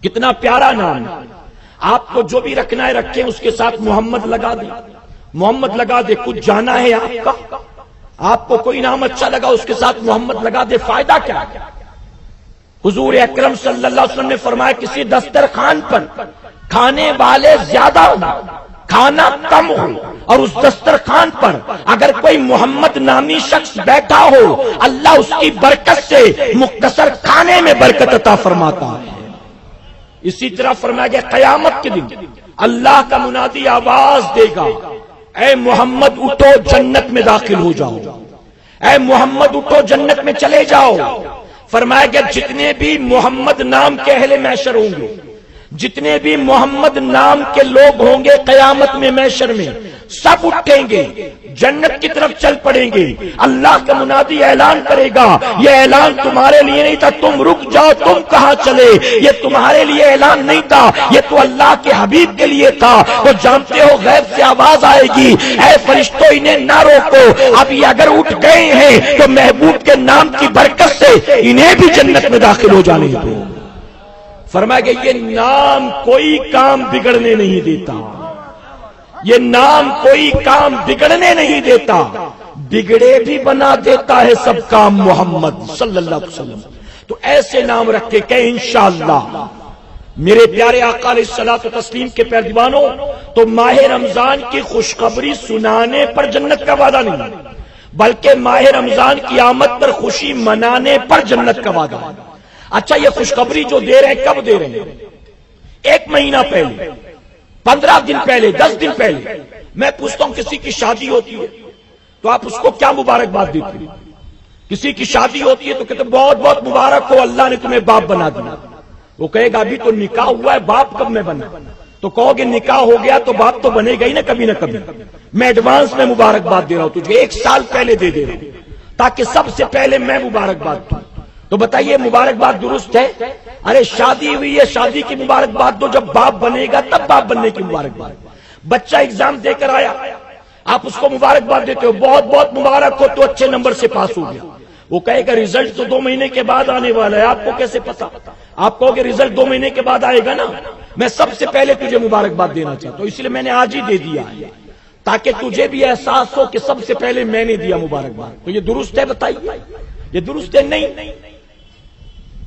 کتنا پیارا نام ہے. آپ کو جو بھی رکھنا ہے رکھیں، اس کے ساتھ محمد لگا دیں. محمد لگا دے، کچھ جانا ہے آپ کا، آپ کو کوئی نام اچھا لگا اس کے ساتھ محمد لگا دے، فائدہ کیا ہے؟ حضور اکرم صلی اللہ علیہ وسلم نے فرمایا کسی دسترخوان پر کھانے والے زیادہ ہو، کھانا کم ہو، اور اس دسترخوان پر اگر کوئی محمد نامی شخص بیٹھا ہو اللہ اس کی برکت سے مختصر کھانے میں برکت عطا فرماتا ہے. اسی طرح فرمایا گیا قیامت کے دن اللہ کا منادی آواز دے گا، اے محمد اٹھو جنت میں داخل ہو جاؤ، اے محمد اٹھو جنت میں چلے جاؤ. فرمایا گیا جتنے بھی محمد نام کے اہل محشر ہوں گے، جتنے بھی محمد نام کے لوگ ہوں گے قیامت میں محشر میں سب اٹھیں گے، جنت کی طرف چل پڑیں گے. اللہ کا منادی اعلان کرے گا، یہ اعلان تمہارے لیے نہیں تھا، تم رک جاؤ، تم کہاں چلے؟ یہ تمہارے لیے اعلان نہیں تھا، یہ تو اللہ کے حبیب کے لیے تھا. وہ جانتے ہو غیب سے آواز آئے گی، اے فرشتوں انہیں نہ روکو، اب یہ اگر اٹھ گئے ہیں تو محبوب کے نام کی برکت سے انہیں بھی جنت میں داخل ہو جانے دو. فرمایا کہ یہ نام کوئی کام بگڑنے نہیں دیتا، یہ نام کوئی کام بگڑنے نہیں دیتا، بگڑے بھی بنا دیتا ہے سب کام محمد صلی اللہ علیہ وسلم. تو ایسے نام رکھے کہ انشاءاللہ میرے پیارے آقا علیہ الصلوۃ والتسلیم کے پیارے دیوانوں، تو ماہ رمضان کی خوشخبری سنانے پر جنت کا وعدہ نہیں، بلکہ ماہ رمضان کی آمد پر خوشی منانے پر جنت کا وعدہ. اچھا یہ خوشخبری جو دے رہے ہیں کب دے رہے ہیں؟ 1 مہینہ پہلے، 15 دن پہلے، 10 دن پہلے. میں پوچھتا ہوں کسی کی شادی ہوتی ہے تو آپ اس کو کیا مبارکباد دیتے ہیں؟ کسی کی شادی ہوتی ہے تو کہتے ہیں بہت بہت مبارک ہو، اللہ نے تمہیں باپ بنا دیا. وہ کہے گا ابھی تو نکاح ہوا ہے، باپ کب میں بنا؟ تو کہو گے نکاح ہو گیا تو باپ تو بنے گا ہی نا کبھی نہ کبھی. میں ایڈوانس میں مبارکباد دے رہا ہوں تجھے، 1 سال پہلے دے رہا ہوں تاکہ سب سے پہلے میں مبارکباد دوں. تو بتائیے مبارکباد درست ہے؟ ارے شادی ہوئی ہے، شادی کی مبارکباد دو، جب باپ بنے گا تب باپ بننے کی مبارکباد. بچہ ایگزام دے کر آیا، آپ اس کو مبارکباد دیتے ہو، بہت بہت مبارک ہو، تو اچھے نمبر سے پاس ہو گیا. وہ کہے گا ریزلٹ تو 2 مہینے کے بعد آنے والا ہے، آپ کو کیسے پتا؟ آپ کہو گے ریزلٹ 2 مہینے کے بعد آئے گا نا، میں سب سے پہلے تجھے مبارکباد دینا چاہتا ہوں، اس لیے میں نے آج ہی دے دیا ہے تاکہ تجھے بھی احساس ہو کہ سب سے پہلے میں نے دیا مبارکباد. تو یہ درست ہے؟ بتائیے یہ درست ہے؟ نہیں،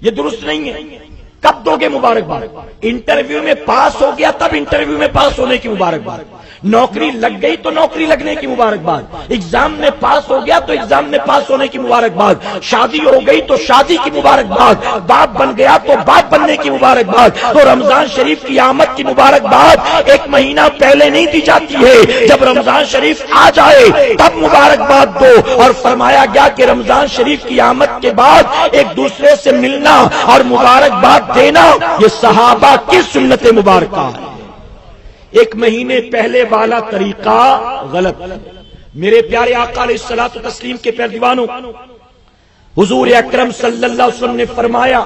یہ درست نہیں ہے. کب دو گے مبارکباد؟ انٹرویو میں پاس ہو گیا تب انٹرویو میں پاس ہونے کی مبارکباد. نوکری لگ گئی تو نوکری لگنے کی مبارکباد، ایگزام میں پاس ہو گیا تو ایگزام میں پاس ہونے کی مبارکباد، شادی ہو گئی تو شادی کی مبارکباد، باپ بن گیا تو باپ بننے کی مبارکباد۔ تو رمضان شریف کی آمد کی مبارکباد ایک مہینہ پہلے نہیں دی جاتی ہے، جب رمضان شریف آ جائے تب مبارکباد دو۔ اور فرمایا گیا کہ رمضان شریف کی آمد کے بعد ایک دوسرے سے ملنا اور مبارکباد دینا یہ صحابہ کی سنت مبارکہ ہے۔ ایک مہینے پہلے والا طریقہ غلط۔ میرے پیارے آقا علیہ الصلوۃ والتسلیم کے پیارے دیوانوں، حضور اکرم صلی اللہ علیہ وسلم نے فرمایا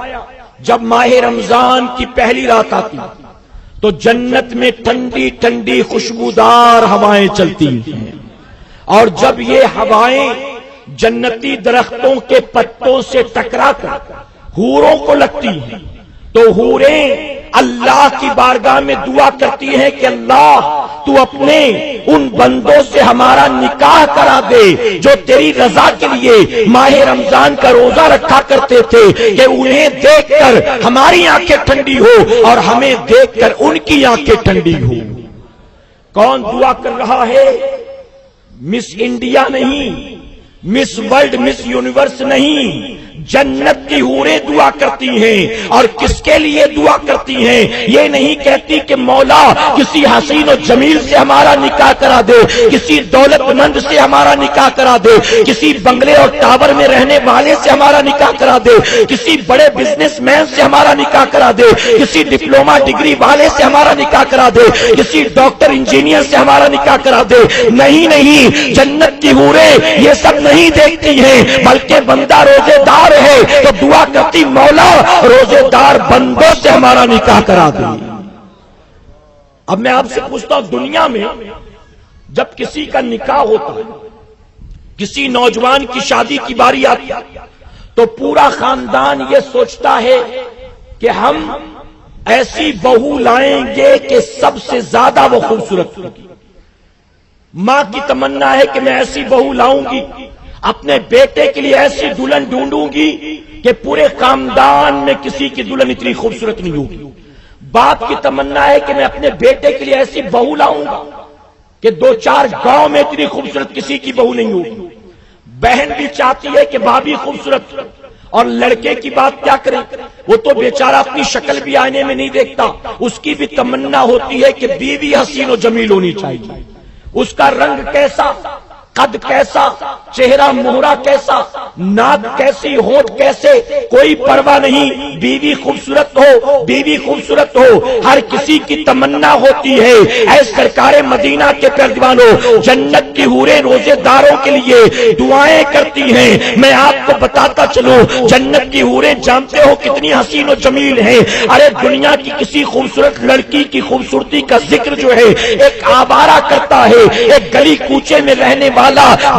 جب ماہ رمضان کی پہلی رات آتی تو جنت میں ٹھنڈی ٹھنڈی خوشبودار ہوائیں چلتی ہیں، اور جب یہ ہوائیں جنتی درختوں کے پتوں سے ٹکرا کر حوروں کو لگتی ہیں تو حوریں اللہ کی بارگاہ میں دعا کرتی ہیں کہ اللہ تو اپنے ان بندوں سے ہمارا نکاح کرا دے جو تیری رضا کے لیے ماہ رمضان کا روزہ رکھا کرتے تھے، کہ انہیں دیکھ کر ہماری آنکھیں ٹھنڈی ہو اور ہمیں دیکھ کر ان کی آنکھیں ٹھنڈی ہو۔ کون دعا کر رہا ہے؟ مس انڈیا نہیں، مس ورلڈ، مس یونیورس نہیں، جنت کی حوریں دعا کرتی ہیں۔ اور کس کے لیے دعا کرتی ہیں؟ یہ نہیں کہتی کہ مولا کسی حسین و جمیل سے ہمارا نکاح کرا دے، کسی دولت مند سے ہمارا نکاح کرا دے، کسی بنگلے اور ٹاور میں رہنے والے سے ہمارا نکاح کرا دے، کسی بڑے بزنس مین سے ہمارا نکاح کرا دے، کسی ڈپلوما ڈگری والے سے ہمارا نکاح کرا دے، کسی ڈاکٹر انجینئر سے ہمارا نکاح کرا دے۔ نہیں نہیں، جنت کی حوریں یہ سب نہیں دیکھتی ہیں، بلکہ بندہ روزے دار ہے تو دعا کرتی مولا روزے دار بندوں سے ہمارا نکاح کرا دے۔ اب میں آپ سے پوچھتا ہوں، دنیا میں جب کسی کا نکاح ہوتا ہے، کسی نوجوان کی شادی کی باری آتی تو پورا خاندان یہ سوچتا ہے کہ ہم ایسی بہو لائیں گے کہ سب سے زیادہ وہ خوبصورت ہوگی۔ ماں کی تمنا ہے کہ میں ایسی بہو لاؤں گی، اپنے بیٹے کے لیے ایسی دلہن ڈھونڈوں گی کہ پورے خاندان میں کسی کی دلہن اتنی خوبصورت نہیں ہوگی۔ باپ کی تمنا ہے کہ میں اپنے بیٹے کے لیے ایسی بہو لاؤں گا کہ 2-4 گاؤں میں اتنی خوبصورت کسی کی بہو نہیں ہوگی۔ بہن بھی چاہتی ہے کہ بھابھی خوبصورت، اور لڑکے کی بات کیا کریں، وہ تو بیچارہ اپنی شکل بھی آئینے میں نہیں دیکھتا، اس کی بھی تمنا ہوتی ہے کہ بیوی حسین و جمیل ہونی چاہیے، اس کا رنگ کیسا، قد کیسا، چہرہ مہرہ کیسا، ناک کیسی، ہونٹ کیسے، کوئی پرواہ نہیں، بیوی خوبصورت ہو، بیوی خوبصورت ہو، ہر کسی کی تمنا ہوتی ہے۔ اے سرکار مدینہ کے پردوانوں، جنت کی حوریں روزے داروں کے لیے دعائیں کرتی ہیں۔ میں آپ کو بتاتا چلوں، جنت کی حوریں جانتے ہو کتنی حسین و جمیل ہیں۔ ارے دنیا کی کسی خوبصورت لڑکی کی خوبصورتی کا ذکر جو ہے ایک آوارہ کرتا ہے، ایک گلی کوچے میں رہنے والا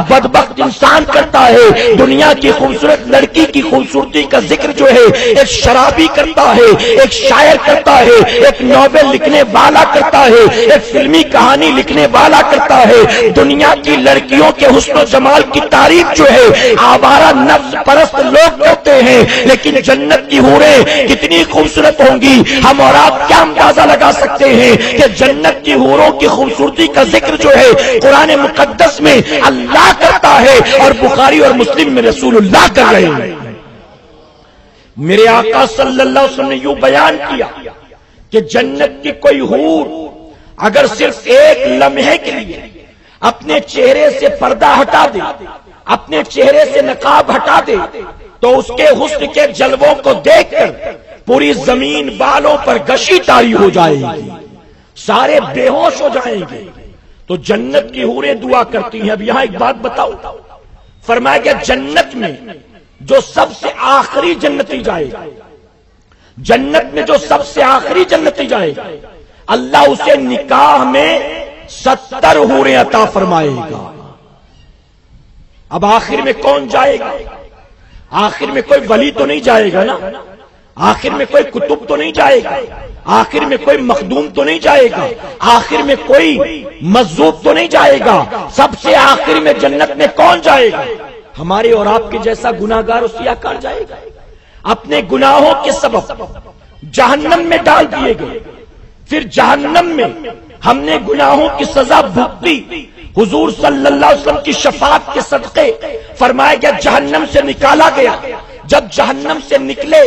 بدبخت انسان کرتا ہے۔ دنیا کی خوبصورت لڑکی کی خوبصورتی کا ذکر جو ہے ایک شرابی کرتا ہے، ایک شاعر کرتا ہے، ایک ناول لکھنے والا کرتا ہے، ایک فلمی کہانی لکھنے والا کرتا ہے۔ دنیا کی لڑکیوں کے حسن و جمال کی تعریف جو ہے آوارہ نفس پرست لوگ کرتے ہیں، لیکن جنت کی حوریں کتنی خوبصورت ہوں گی ہم اور آپ کیا اندازہ لگا سکتے ہیں کہ جنت کی حوروں کی خوبصورتی کا ذکر جو ہے قرآن مقدس میں اللہ کرتا ہے اور بخاری اور مسلم میں رسول اللہ کر رہے ہیں۔ میرے آقا صلی اللہ علیہ وسلم نے یوں بیان کیا کہ جنت کی کوئی حور اگر صرف ایک لمحے کے لیے اپنے چہرے سے پردہ ہٹا دے، اپنے چہرے سے نقاب ہٹا دے، تو اس کے حسن کے جلووں کو دیکھ کر پوری زمین بالوں پر گشی تاری ہو جائے گی، سارے بے ہوش ہو جائیں گے۔ تو جنت کی حوریں دعا کرتی ہیں۔ اب یہاں ایک بات بتاؤ، فرمایا کہ جنت میں جو سب سے آخری جنتی جائے گا، جنت میں جو سب سے آخری جنتی جائے گا، اللہ اسے نکاح میں 70 حوریں عطا فرمائے گا۔ اب آخر میں کون جائے گا؟ آخر میں کوئی ولی تو نہیں جائے گا نا، آخر میں کوئی کتب تو نہیں جائے گا، آخر میں کوئی مخدوم تو نہیں جائے گا، آخر میں کوئی مجذوب تو نہیں جائے گا۔ سب سے آخر میں جنت میں کون جائے گا؟ ہمارے اور آپ کے جیسا گناہگار اور سیاہکار جائے گا۔ اپنے گناہوں کے سبب جہنم میں ڈال دیے گئے، پھر جہنم میں ہم نے گناہوں کی سزا بھگتی، حضور صلی اللہ علیہ وسلم کی شفاعت کے صدقے فرمایا گیا جہنم سے نکالا گیا۔ جب جہنم سے نکلے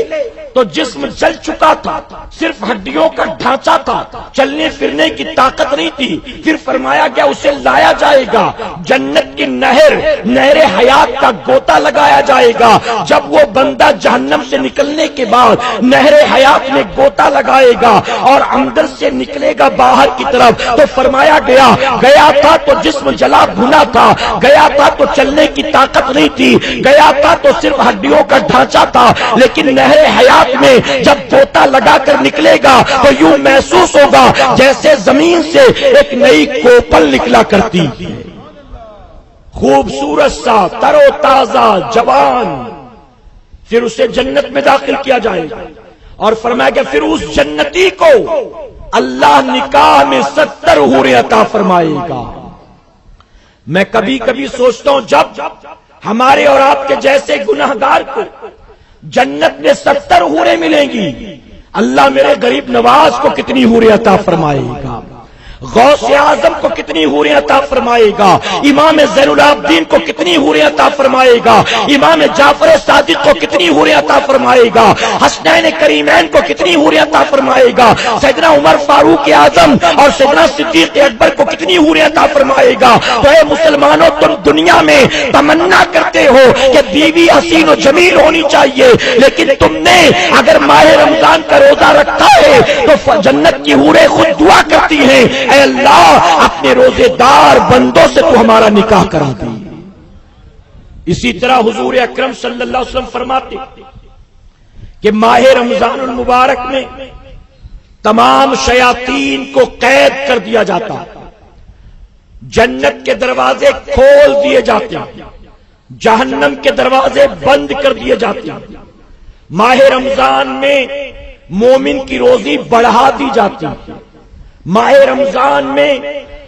تو جسم جل چکا تھا، صرف ہڈیوں کا ڈھانچہ تھا، چلنے پھرنے کی طاقت نہیں تھی۔ پھر فرمایا گیا اسے لایا جائے گا، جنت کی نہر حیات کا گوتا لگایا جائے گا۔ جب وہ بندہ جہنم سے نکلنے کے بعد نہر حیات میں گوتا لگائے گا اور اندر سے نکلے گا باہر کی طرف، تو فرمایا گیا تھا تو جسم جلا بھنا تھا، گیا تھا تو چلنے کی طاقت نہیں تھی، گیا تھا تو صرف ہڈیوں کا ڈھانچہ تھا، لیکن نہر حیات میں جب گوتا لگا کر نکلے گا تو یوں محسوس ہوگا جیسے زمین سے ایک نئی کوپل نکلا کرتی، خوبصورت سا، تر و تازہ، جوان۔ پھر اسے جنت میں داخل کیا جائے گا اور فرمایا کہ پھر اس جنتی کو اللہ نکاح میں 70 حوریں عطا فرمائے گا۔ میں کبھی کبھی سوچتا ہوں جب ہمارے اور آپ کے جیسے گناہگار کو جنت میں 70 حوریں ملیں گی، اللہ میرے غریب نواز کو کتنی حوریں عطا فرمائے گا، غوث اعظم کو کتنی حوریں عطا فرمائے گا، امام زین العابدین کو کتنی حوریں عطا فرمائے گا، امام جعفر صادق کو کتنی حوریں عطا فرمائے گا، حسنین کریمین کو کتنی حوریں عطا فرمائے گا، سیدنا عمر فاروق اعظم اور سیدنا صدیق اکبر کو کتنی حوریں عطا فرمائے گا۔ تو اے مسلمانوں، تم دنیا میں تمنا کرتے ہو کہ بیوی حسین و جمیل ہونی چاہیے، لیکن تم نے اگر ماہ رمضان کا روزہ رکھا ہے تو جنت کی حوریں خود دعا کرتی ہیں، اے اللہ اپنے روزے دار بندوں سے تو ہمارا نکاح کرا دی۔ اسی طرح حضور اکرم صلی اللہ علیہ وسلم فرماتے کہ ماہ رمضان المبارک میں تمام شیاطین کو قید کر دیا جاتا، جنت کے دروازے کھول دیے جاتے ہیں، جہنم کے دروازے بند کر دیے جاتے ہیں۔ ماہ رمضان میں مومن کی روزی بڑھا دی جاتی ہے۔ ماہ رمضان میں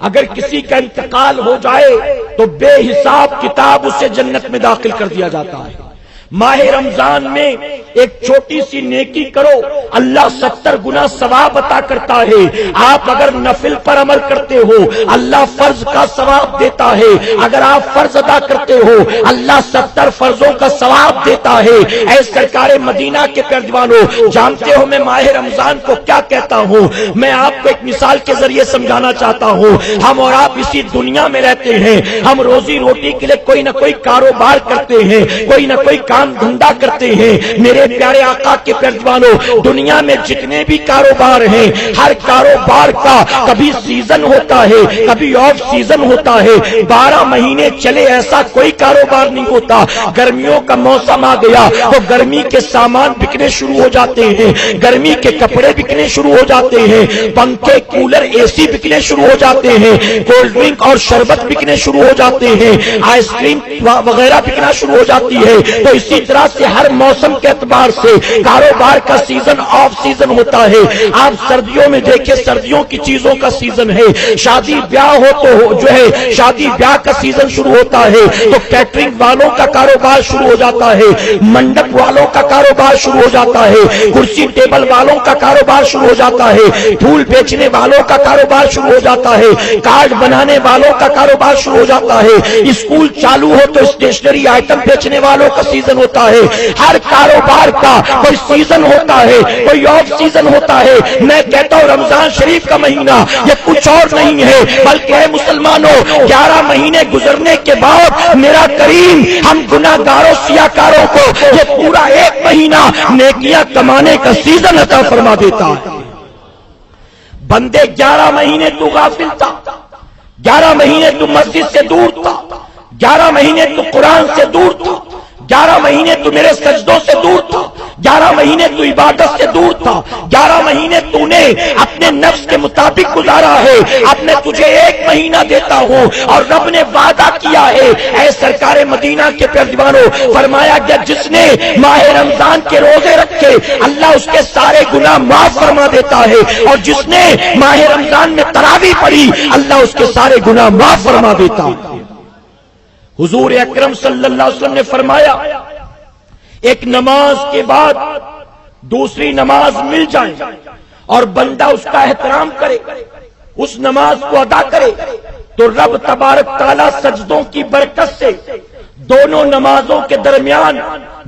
اگر کسی کا انتقال ہو جائے تو بے حساب کتاب اسے جنت میں داخل کر دیا جاتا ہے۔ ماہ رمضان میں ایک چھوٹی سی نیکی کرو، اللہ 70 گنا ثواب عطا کرتا ہے۔ آپ اگر نفل پر عمل کرتے ہو، اللہ فرض کا ثواب دیتا ہے۔ اگر آپ فرض ادا کرتے ہو، اللہ 70 فرضوں کا ثواب دیتا ہے۔ اے سرکار مدینہ کے پیروانوں، جانتے ہو میں ماہ رمضان کو کیا کہتا ہوں؟ میں آپ کو ایک مثال کے ذریعے سمجھانا چاہتا ہوں۔ ہم اور آپ اسی دنیا میں رہتے ہیں، ہم روزی روٹی کے لیے کوئی نہ کوئی کاروبار کرتے ہیں، کوئی نہ کوئی کام دھندا کرتے ہیں۔ میرے پیارے آقا کے پیروانوں، دنیا میں جتنے بھی کاروبار ہیں، ہر کاروبار کا کبھی سیزن ہوتا ہے، کبھی آف سیزن ہوتا ہے۔ 12 مہینے چلے ایسا کوئی کاروبار نہیں ہوتا۔ گرمیوں کا موسم آ گیا تو گرمی کے سامان بکنے شروع ہو جاتے ہیں، گرمی کے کپڑے بکنے شروع ہو جاتے ہیں، پنکھے، کولر، اے سی بکنے شروع ہو جاتے ہیں، کولڈ ڈرنک اور شربت بکنے شروع ہو جاتے ہیں، آئس کریم وغیرہ بکنا شروع ہو جاتی ہے۔ تو اسی طرح سے ہر موسم کے اعتبار سے کاروبار کا سیزن آف سیزن ہوتا ہے۔ آپ سردیوں میں دیکھیں، سردیوں کی چیزوں کا سیزن ہے۔ شادی بیاہ ہو تو جو ہے شادی بیاہ کا سیزن شروع ہوتا ہے تو کیٹرنگ والوں کا کاروبار شروع ہو جاتا ہے، منڈپ والوں کا کاروبار شروع ہو جاتا ہے، کرسی ٹیبل والوں کا کاروبار شروع ہو جاتا ہے، پھول بیچنے والوں کا کاروبار شروع ہو جاتا ہے، کارڈ بنانے والوں کا کاروبار شروع ہو جاتا ہے، اسکول چالو ہو تو اسٹیشنری آئٹم بیچنے والوں کا سیزن ہوتا ہے۔ ہر کاروبار کا کوئی سیزن ہوتا ہے، کوئی آف سیزن ہوتا ہے۔ میں کہتا ہوں رمضان شریف کا مہینہ یہ کچھ اور نہیں ہے، بلکہ اے مسلمانوں 11 مہینے گزرنے کے بعد میرا کریم ہم گناہگاروں سیاکاروں کو یہ پورا 1 مہینہ نیکیاں کمانے کا سیزن عطا فرما دیتا ہے۔ بندے 11 مہینے تو غافل تھا، 11 مہینے تو مسجد سے دور تھا، 11 مہینے تو قرآن سے دور تھا، 11 مہینے تو میرے سجدوں سے دور تھا، 11 مہینے تو عبادت سے دور تھا، 11 مہینے تو نے اپنے نفس کے مطابق گزارا ہے۔ اب میں تجھے 1 مہینہ دیتا ہوں اور رب نے وعدہ کیا ہے، اے سرکار مدینہ کے پیروانوں، فرمایا کہ جس نے ماہ رمضان کے روزے رکھے اللہ اس کے سارے گناہ معاف فرما دیتا ہے، اور جس نے ماہ رمضان میں تراویح پڑھی اللہ اس کے سارے گناہ معاف فرما دیتا ہے۔ حضور اکرم صلی اللہ علیہ وسلم نے فرمایا ایک نماز کے بعد دوسری نماز مل جائے اور بندہ اس کا احترام کرے اس نماز کو ادا کرے تو رب تبارک تعالیٰ سجدوں کی برکت سے دونوں نمازوں کے درمیان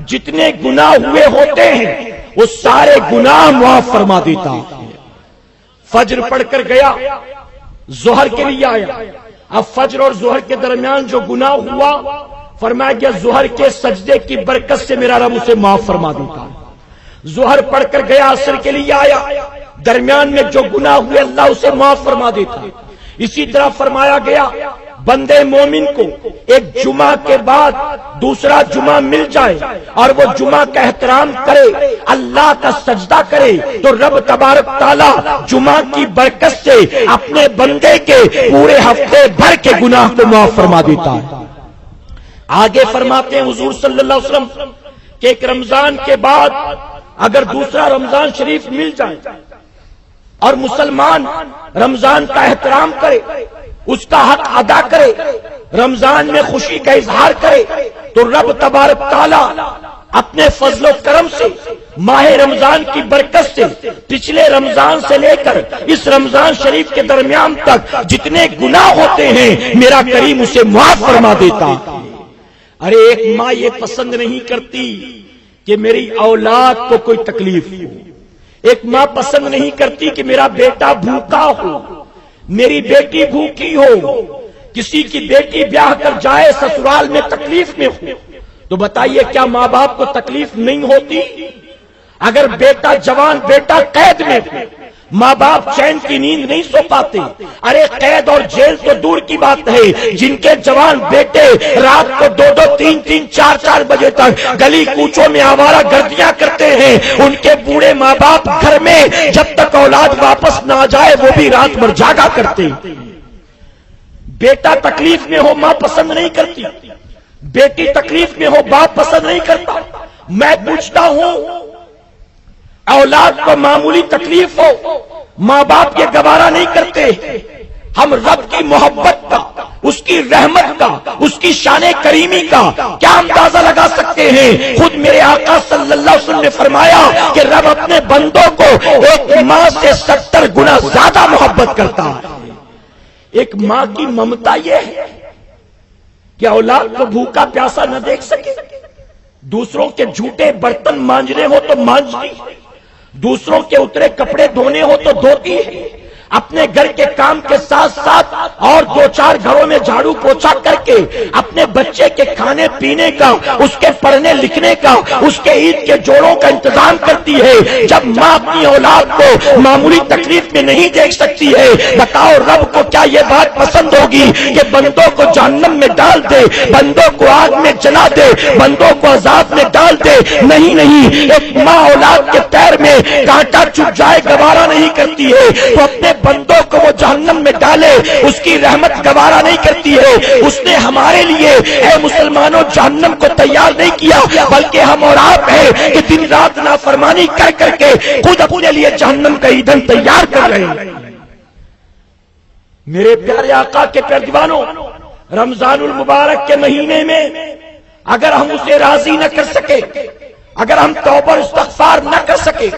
جتنے گناہ ہوئے ہوتے ہیں وہ سارے گناہ معاف فرما دیتا. فجر پڑھ کر گیا, ظہر کے لیے آیا, اب فجر اور ظہر کے درمیان جو گناہ ہوا فرمایا گیا ظہر کے سجدے کی برکت سے میرا رب اسے معاف فرما دیتا. ظہر پڑھ کر گیا, عصر کے لیے آیا, درمیان میں جو گناہ ہوئے اللہ اسے معاف فرما دیتا. اسی طرح فرمایا گیا بندے مومن کو ایک جمعہ کے بعد دوسرا جمعہ مل جائے اور وہ جمعہ کا احترام کرے, اللہ کا سجدہ کرے, تو رب تبارک تعالیٰ جمعہ کی برکت سے اپنے بندے کے پورے ہفتے بھر کے گناہ کو معاف فرما دیتا ہے. آگے فرماتے ہیں حضور صلی اللہ علیہ وسلم کہ ایک رمضان کے بعد اگر دوسرا رمضان شریف مل جائے اور مسلمان رمضان کا احترام کرے, اس کا حق ادا کرے, رمضان میں خوشی کا اظہار کرے, تو رب تبارک تعالیٰ اپنے فضل و کرم سے ماہ رمضان کی برکت سے پچھلے رمضان سے لے کر اس رمضان شریف کے درمیان تک جتنے گناہ ہوتے ہیں میرا کریم اسے معاف فرما دیتا. ارے ایک ماں یہ پسند نہیں کرتی کہ میری اولاد کو کوئی تکلیف ہو, ایک ماں پسند نہیں کرتی کہ میرا بیٹا بھوکا ہو, میری بیٹی بھوکی ہو, کسی کی بیٹی بیاہ کر جائے سسرال میں تکلیف میں ہو. تو بتائیے کیا ماں باپ کو تکلیف نہیں ہوتی؟ اگر بیٹا جوان بیٹا قید میں ہو, ماں باپ چین کی نیند نہیں سو پاتے. ارے قید اور جیل تو دور کی بات ہے, جن کے جوان بیٹے رات کو 2-2, 3-3, 4-4 بجے تک گلی کوچوں میں آوارہ گردیاں کرتے ہیں, ان کے بوڑھے ماں باپ گھر میں جب تک اولاد واپس نہ آ جائے وہ بھی رات بھر جاگا کرتے. بیٹا تکلیف میں ہو ماں پسند نہیں کرتی, بیٹی تکلیف میں ہو باپ پسند نہیں کرتا. میں پوچھتا ہوں اولاد کو معمولی تکلیف ہو ماں باپ یہ گوارا نہیں کرتے, ہم رب کی محبت کا, اس کی رحمت کا, اس کی شان کریمی کا کیا اندازہ لگا سکتے ہیں؟ خود میرے آقا صلی اللہ علیہ وسلم نے فرمایا کہ رب اپنے بندوں کو ایک ماں سے 70 گنا زیادہ محبت کرتا ہے. ایک ماں کی ممتا یہ ہے کہ اولاد کو بھوکا پیاسا نہ دیکھ سکے, دوسروں کے جھوٹے برتن مانجنے ہو تو مانجتی, دوسروں کے اترے کپڑے دھونے ہو تو دھوتی ہے, اپنے گھر کے کام کے ساتھ ساتھ اور 2-4 گھروں میں جھاڑو پوچھا کر کے اپنے بچے کے کھانے پینے کا, اس کے پڑھنے لکھنے کا, اس کے عید کے جوڑوں کا انتظام کرتی ہے. جب ماں اپنی اولاد کو معمولی تکلیف میں نہیں دیکھ سکتی ہے, بتاؤ رب کو کیا یہ بات پسند ہوگی کہ بندوں کو جہنم میں ڈال دے, بندوں کو آگ میں جلا دے, بندوں کو عذاب میں ڈال دے؟ نہیں نہیں, ایک ماں اولاد کے پیر میں کانٹا چبھ جائے گوارا نہیں کرتی ہے, تو اپنے بندوں کو وہ جہنم میں ڈالے اس کی رحمت گوارا نہیں کرتی ہے. اس نے ہمارے لیے اے مسلمانوں جہنم کو تیار نہیں کیا, بلکہ ہم اور آپ ہیں کہ دن رات نافرمانی کر کر کے خود اپنے لیے جہنم کا ایندھن تیار کر رہے ہیں. میرے پیارے آقا کے پیارے دیوانوں, رمضان المبارک کے مہینے میں اگر ہم اسے راضی نہ کر سکے, اگر ہم توبہ اور استغفار نہ کر سکے,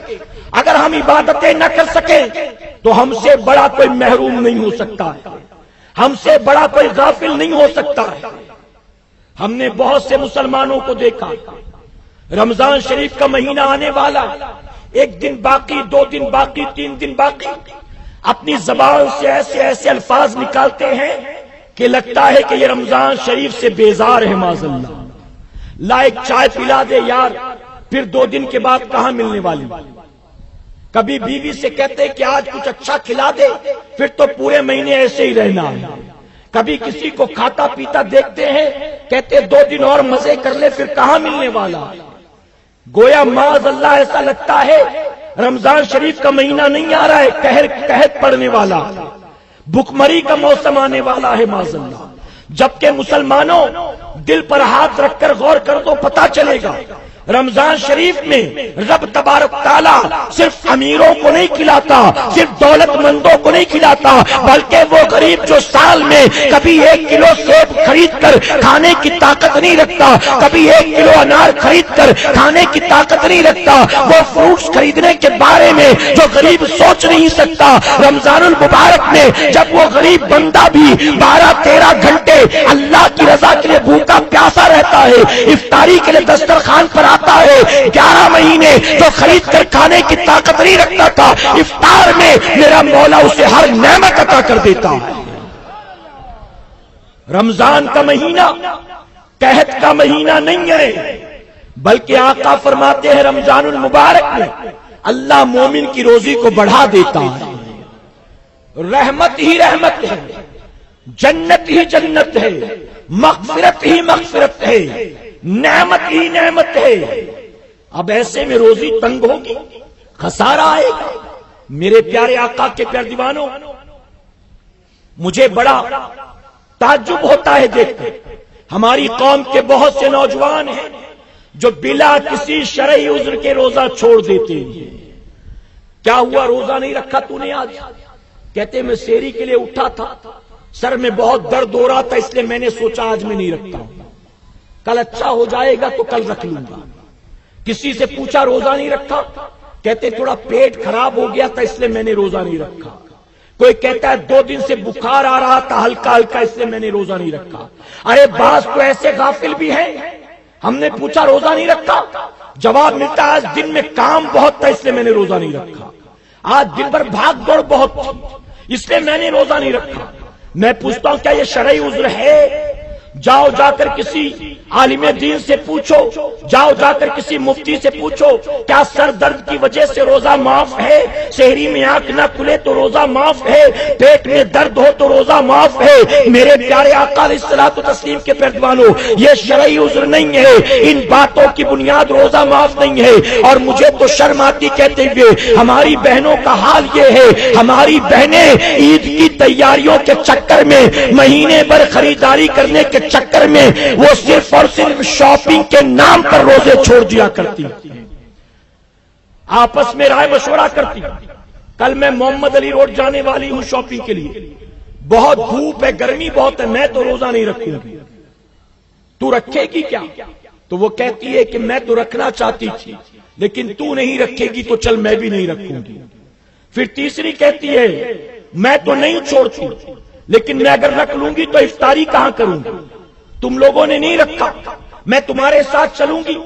اگر ہم عبادتیں نہ کر سکیں, تو ہم سے بڑا کوئی محروم نہیں ہو سکتا ہے, ہم سے بڑا کوئی غافل نہیں ہو سکتا ہے. ہم نے بہت سے مسلمانوں کو دیکھا, رمضان شریف کا مہینہ آنے والا, 1 دن باقی, 2 دن باقی, 3 دن باقی, اپنی زبان سے ایسے ایسے الفاظ نکالتے ہیں کہ لگتا ہے کہ یہ رمضان شریف سے بیزار ہے. معاذ اللہ, لا ایک چائے پلا دے یار, پھر 2 دن کے بعد کہاں ملنے والی. کبھی بیوی سے کہتے کہ آج کچھ اچھا کھلا دے, پھر تو پورے مہینے ایسے ہی رہنا ہے. کبھی کسی کو کھاتا پیتا دیکھتے ہیں, کہتے 2 دن اور مزے کر لے, پھر کہاں ملنے والا. گویا معاذ اللہ ایسا لگتا ہے رمضان شریف کا مہینہ نہیں آ رہا ہے, قحط پڑنے والا, بھوکمری کا موسم آنے والا ہے. معاذ اللہ. جبکہ مسلمانوں دل پر ہاتھ رکھ کر غور کر تو پتا چلے گا رمضان شریف میں رب تبارک تعالیٰ صرف امیروں کو نہیں کھلاتا, صرف دولت مندوں کو نہیں کھلاتا، بلکہ وہ غریب جو سال میں کبھی 1 کلو سیب خرید کر کھانے کی طاقت نہیں رکھتا، کبھی 1 کلو انار خرید کر کھانے کی طاقت نہیں رکھتا، وہ فروٹس خریدنے کے بارے میں جو غریب سوچ نہیں سکتا، رمضان المبارک میں جب وہ غریب بندہ بھی 12-13 گھنٹے اللہ کی رضا کے لیے بھوکا پیاسا رہتا ہے، افطاری کے لیے دسترخوان پر آتا ہے، 11 مہینے جو خرید کر کھانے کی طاقت نہیں رکھتا تھا، افطار میں میرا مولا اسے ہر نعمت عطا کر دیتا ہے۔ رمضان کا مہینہ قحط کا مہینہ نہیں ہے، بلکہ آقا فرماتے ہیں رمضان المبارک میں اللہ مومن کی روزی کو بڑھا دیتا ہے، رحمت ہی رحمت ہے، جنت ہی جنت ہے، مغفرت ہی مغفرت ہے، نعمت ہی نعمت ہے۔ اب ایسے میں روزی تنگ ہوگی، خسارہ آئے گا۔ میرے پیارے آقا کے پیارے دیوانوں، مجھے بڑا تعجب ہوتا ہے دیکھ کر، ہماری قوم کے بہت سے نوجوان ہیں جو بلا کسی شرعی عذر کے روزہ چھوڑ دیتے ہیں۔ کیا ہوا، روزہ نہیں رکھا تو نے آج؟ کہتے میں سحری کے لیے اٹھا تھا، سر میں بہت درد ہو رہا تھا، اس لیے میں نے سوچا آج میں نہیں رکھتا ہوں، کل اچھا ہو جائے گا تو کل رکھ لوں گا۔ کسی سے پوچھا روزہ نہیں رکھا، کہتے تھوڑا پیٹ خراب ہو گیا تھا اس لیے میں نے روزہ نہیں رکھا۔ کوئی کہتا ہے 2 دن سے بخار آ رہا تھا ہلکا ہلکا اس لیے میں نے روزہ نہیں رکھا۔ ارے بعض تو ایسے غافل بھی ہیں، ہم نے پوچھا روزہ نہیں رکھا، جواب ملتا آج دن میں کام بہت تھا اس لیے میں نے روزہ نہیں رکھا، آج دن بھر بھاگ دوڑ بہت تھی اس لیے میں نے روزہ نہیں رکھا۔ میں پوچھتا ہوں کیا یہ شرعی عذر ہے؟ جاؤ جا کر کسی عالم دین سے پوچھو، جاؤ جا کر کسی مفتی سے پوچھو، کیا سر درد کی وجہ سے روزہ معاف ہے؟ سحری میں آنکھ نہ کھلے تو روزہ معاف ہے؟ پیٹ میں درد ہو تو روزہ معاف ہے؟ میرے پیارے آقا علیہ الصلوۃ والتسلیم کے پیروانوں، یہ شرعی عذر نہیں ہے، ان باتوں کی بنیاد روزہ معاف نہیں ہے۔ اور مجھے تو شرم آتی کہتے ہوئے ہماری بہنوں کا حال یہ ہے، ہماری بہنیں عید کی تیاریوں کے چکر میں، مہینے بھر خریداری کرنے کے چکر میں وہ صرف اور صرف شاپنگ کے نام پر روزے چھوڑ دیا کرتی، آپس میں رائے مشورہ کرتی۔ کل میں محمد علی روڈ جانے والی ہوں شاپنگ کے لیے، بہت دھوپ ہے، گرمی بہت ہے، میں تو روزہ نہیں رکھوں گی، تو رکھے گی کیا؟ تو وہ کہتی ہے کہ میں تو رکھنا چاہتی تھی لیکن تو نہیں رکھے گی تو چل میں بھی نہیں رکھوں گی۔ پھر تیسری کہتی ہے میں تو نہیں چھوڑتی لیکن میں اگر رکھ لوں گی تو افطاری کہاں کروں گی؟ تم لوگوں نے نہیں رکھا، میں تمہارے ساتھ چلوں گی،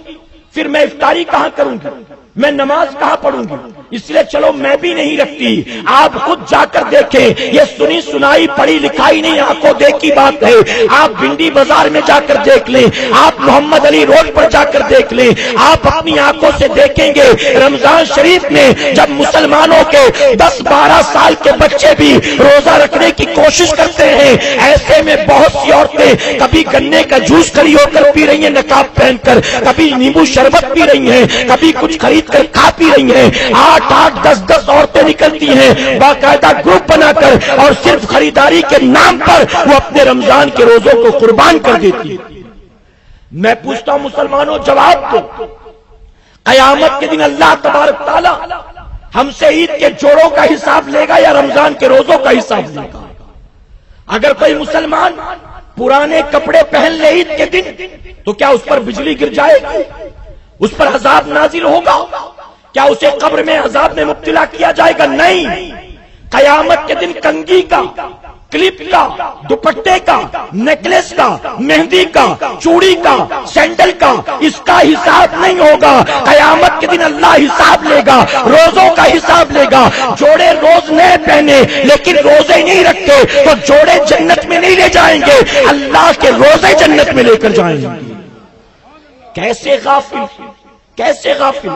پھر میں افطاری کہاں کروں گی؟ میں نماز کہاں پڑھوں گی؟ اس لیے چلو میں بھی نہیں رکھتی۔ آپ خود جا کر دیکھیں، یہ سنی سنائی پڑھی لکھائی نہیں، آنکھوں دیکھی بات ہے۔ آپ بھنڈی بازار میں جا کر دیکھ لیں، آپ محمد علی روڈ پر جا کر دیکھ لیں، آپ اپنی آنکھوں سے دیکھیں گے رمضان شریف میں جب مسلمانوں کے 10-12 سال کے بچے بھی روزہ رکھنے کی کوشش کرتے ہیں، ایسے میں بہت سی عورتیں کبھی گنے کا جوس کھڑی ہو کر پی رہی ہیں نقاب پہن کر، کبھی نیمبو شربت پی رہی ہیں، کبھی کچھ خرید کر کھا پی رہی ہیں۔ 8-8 10-10 عورتیں نکلتی ہیں باقاعدہ گروپ بنا کر، اور صرف خریداری کے نام پر وہ اپنے رمضان کے روزوں کو قربان کر دیتی ہیں۔ میں پوچھتا ہوں مسلمانوں جواب دو، قیامت کے دن اللہ تبارک تعالی ہم سے عید کے جوڑوں کا حساب لے گا یا رمضان کے روزوں کا حساب لے گا؟ اگر کوئی مسلمان پرانے کپڑے پہن لے عید کے دن تو کیا اس پر بجلی گر جائے گی؟ اس پر عذاب نازل ہوگا؟ کیا اسے قبر میں عذاب میں مبتلا کیا جائے گا؟ نہیں۔ قیامت کے دن کنگھی کا، کلپ کا، دوپٹے کا، نیکلس کا، مہندی کا، چوڑی کا، سینڈل کا، اس کا حساب نہیں ہوگا۔ قیامت کے دن اللہ حساب لے گا، روزوں کا حساب لے گا۔ جوڑے روز نئے پہنے لیکن روزے نہیں رکھتے تو جوڑے جنت میں نہیں لے جائیں گے، اللہ کے روزے جنت میں لے کر جائیں گے۔ کیسے غافل، کیسے غافل،